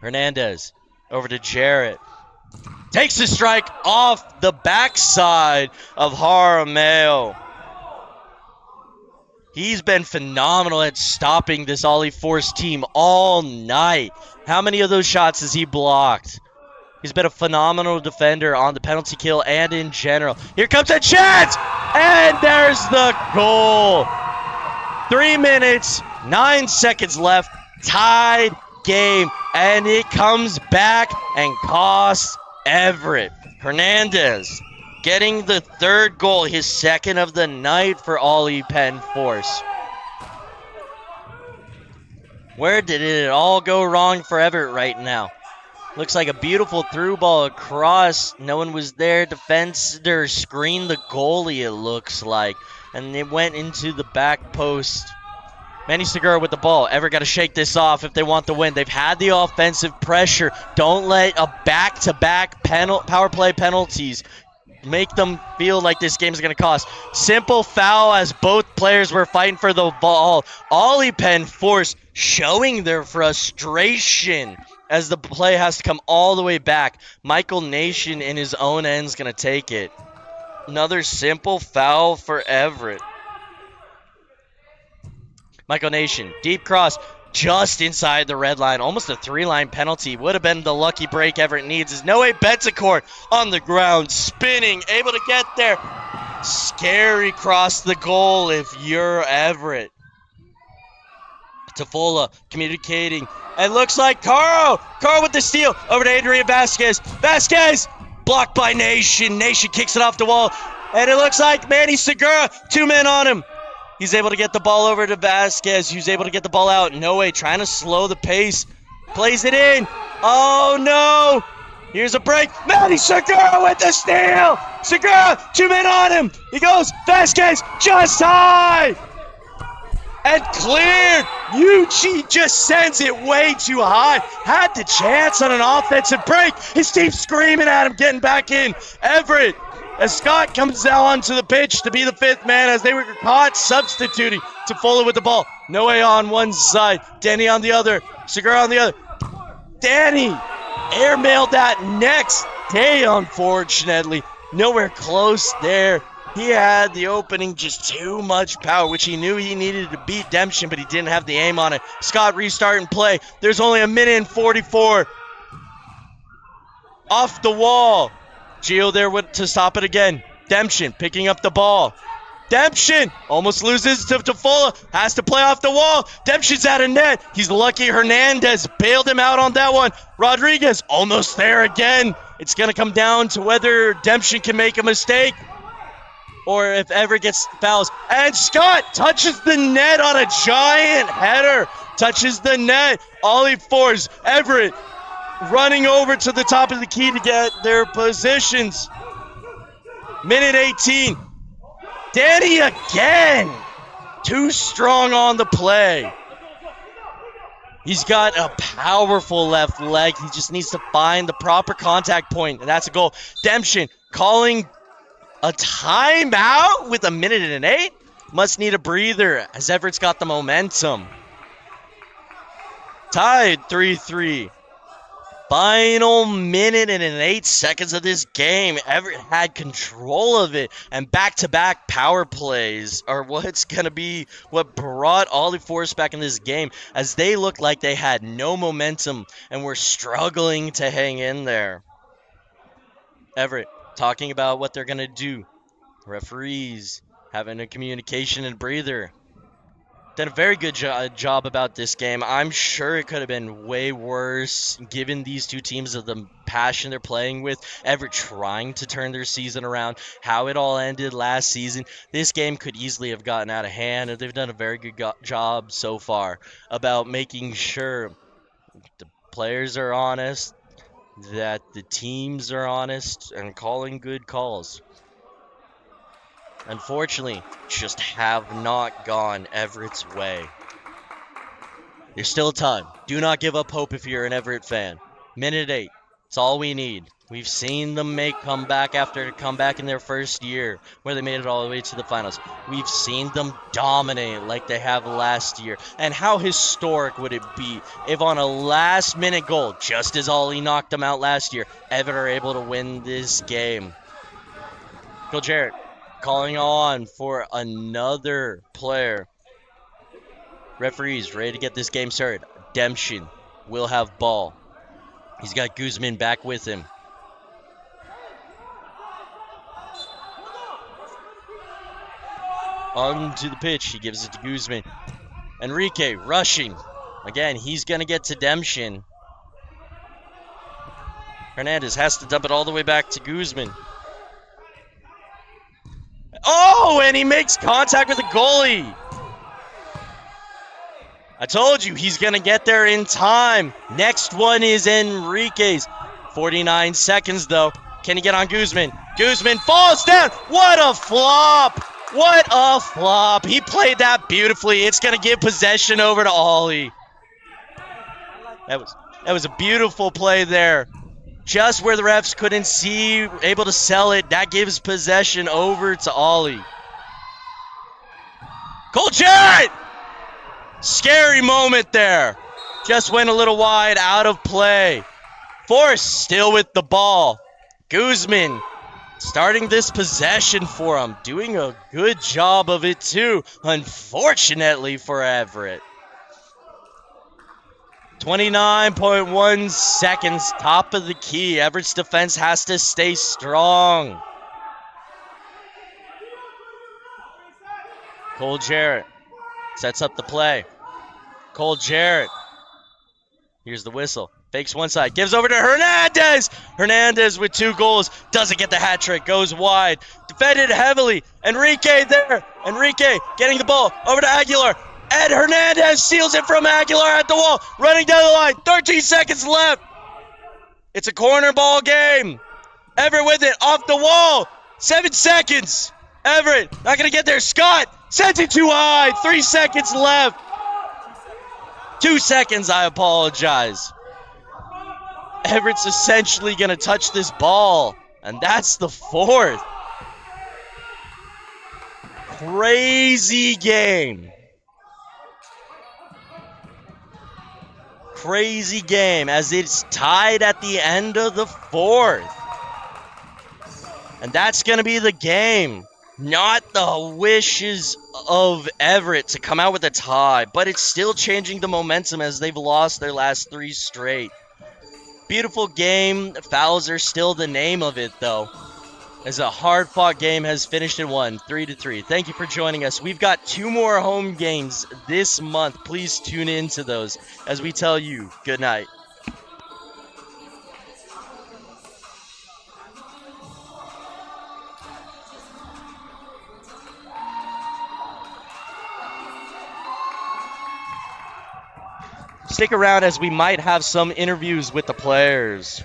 Hernandez over to Jarrett. Takes the strike off the backside of Jaramillo. He's been phenomenal at stopping this Ollie Force team all night. How many of those shots has he blocked? He's been a phenomenal defender on the penalty kill and in general. Here comes a chance! And there's the goal. 3 minutes, 9 seconds left. Tied game. And it comes back and costs Everett. Hernandez getting the third goal, his second of the night for Oly-Pen Force. Where did it all go wrong for Everett right now? Looks like a beautiful through ball across. No one was there. Defender screened the goalie, it looks like. And it went into the back post. Manny Segura with the ball. Everett got to shake this off if they want the win. They've had the offensive pressure. Don't let a back-to-back power play penalties make them feel like this game is going to cost. Simple foul as both players were fighting for the ball. Oly-Pen Force showing their frustration as the play has to come all the way back. Michael Nation in his own end is going to take it. Another simple foul for Everett. Michael Nation, deep cross, just inside the red line. Almost a 3-line penalty. Would have been the lucky break Everett needs. Is Noe Bentancur on the ground, spinning, able to get there. Scary cross the goal if you're Everett. Tafola communicating. It looks like Carl with the steal over to Adrian Vasquez. Vasquez blocked by Nation. Nation kicks it off the wall. And it looks like Manny Segura, 2 men on him. He's able to get the ball over to Vasquez. He's able to get the ball out. Noe trying to slow the pace. Plays it in. Oh, no. Here's a break. Manny Segura with the steal. Segura, 2 men on him. He goes. Vasquez just high. And cleared. Yuchi just sends it way too high. Had the chance on an offensive break. His team screaming at him, getting back in. Everett, as Scott comes down onto the pitch to be the 5th man as they were caught substituting. Tafola with the ball. Noe on one side. Danny on the other. Segura on the other. Danny airmailed that next day, unfortunately. Nowhere close there. He had the opening, just too much power, which he knew he needed to beat Demption, but he didn't have the aim on it. Scott restarting play. There's only a minute and 44. Off the wall. Gio there to stop it again. Demption picking up the ball. Demption almost loses to Tafola. Has to play off the wall. Demption's out of net. He's lucky Hernandez bailed him out on that one. Rodriguez almost there again. It's going to come down to whether Demption can make a mistake or if Everett gets fouls. And Scott touches the net on a giant header. Touches the net. Ollie Force. Everett running over to the top of the key to get their positions. Minute 18. Danny again. Too strong on the play. He's got a powerful left leg. He just needs to find the proper contact point, and that's a goal. Demption calling a timeout with a minute and 8. Must need a breather as Everett's got the momentum. Tied 3-3. Final minute and 8 seconds of this game. Everett had control of it, and back-to-back power plays are what's going to be what brought Ollie Force back in this game, as they looked like they had no momentum and were struggling to hang in there. Everett talking about what they're going to do. Referees having a communication and breather. Done a very good job about this game. I'm sure it could have been way worse given these two teams of the passion they're playing with. Everett trying to turn their season around. How it all ended last season. This game could easily have gotten out of hand, and they've done a very good job so far about making sure the players are honest, that the teams are honest, and calling good calls. Unfortunately, just have not gone Everett's way. There's still time. Do not give up hope if you're an Everett fan. Minute 8. It's all we need. We've seen them make comeback after comeback in their first year, where they made it all the way to the finals. We've seen them dominate like they have last year. And how historic would it be if on a last-minute goal, just as Ollie knocked them out last year, Everett are able to win this game. Go Jarrett. Calling on for another player. Referees ready to get this game started. Demption will have ball. He's got Guzman back with him. Onto the pitch. He gives it to Guzman. Enrique rushing. Again, he's going to get to Demption. Hernandez has to dump it all the way back to Guzman. Oh, and he makes contact with the goalie. I told you he's going to get there in time. Next one is Enrique's. 49 seconds, though. Can he get on Guzman? Guzman falls down. What a flop. What a flop. He played that beautifully. It's going to give possession over to Oly. That was a beautiful play there. Just where the refs couldn't see, able to sell it. That gives possession over to Oly. Cole Jarrett! Scary moment there. Just went a little wide, out of play. Force still with the ball. Guzman starting this possession for him. Doing a good job of it too, unfortunately for Everett. 29.1 seconds, top of the key. Everett's defense has to stay strong. Cole Jarrett sets up the play. Cole Jarrett. Here's the whistle. Fakes one side. Gives over to Hernandez. Hernandez with 2 goals. Doesn't get the hat trick. Goes wide. Defended heavily. Enrique there. Enrique getting the ball over to Aguilar. Ed Hernandez steals it from Aguilar at the wall. Running down the line. 13 seconds left. It's a corner ball game. Everett with it. Off the wall. 7 seconds. Everett not going to get there. Scott sends it too high. 3 seconds left. 2 seconds, I apologize. Everett's essentially going to touch this ball. And that's the 4th. Crazy game. Crazy game as it's tied at the end of the 4th. And that's going to be the game. Not the wishes of Everett to come out with a tie, but it's still changing the momentum as they've lost their last 3 straight. Beautiful game. Fouls are still the name of it, though, as a hard-fought game has finished in 1, 3-3. Thank you for joining us. We've got 2 more home games this month. Please tune in to those as we tell you good night. Stick around as we might have some interviews with the players.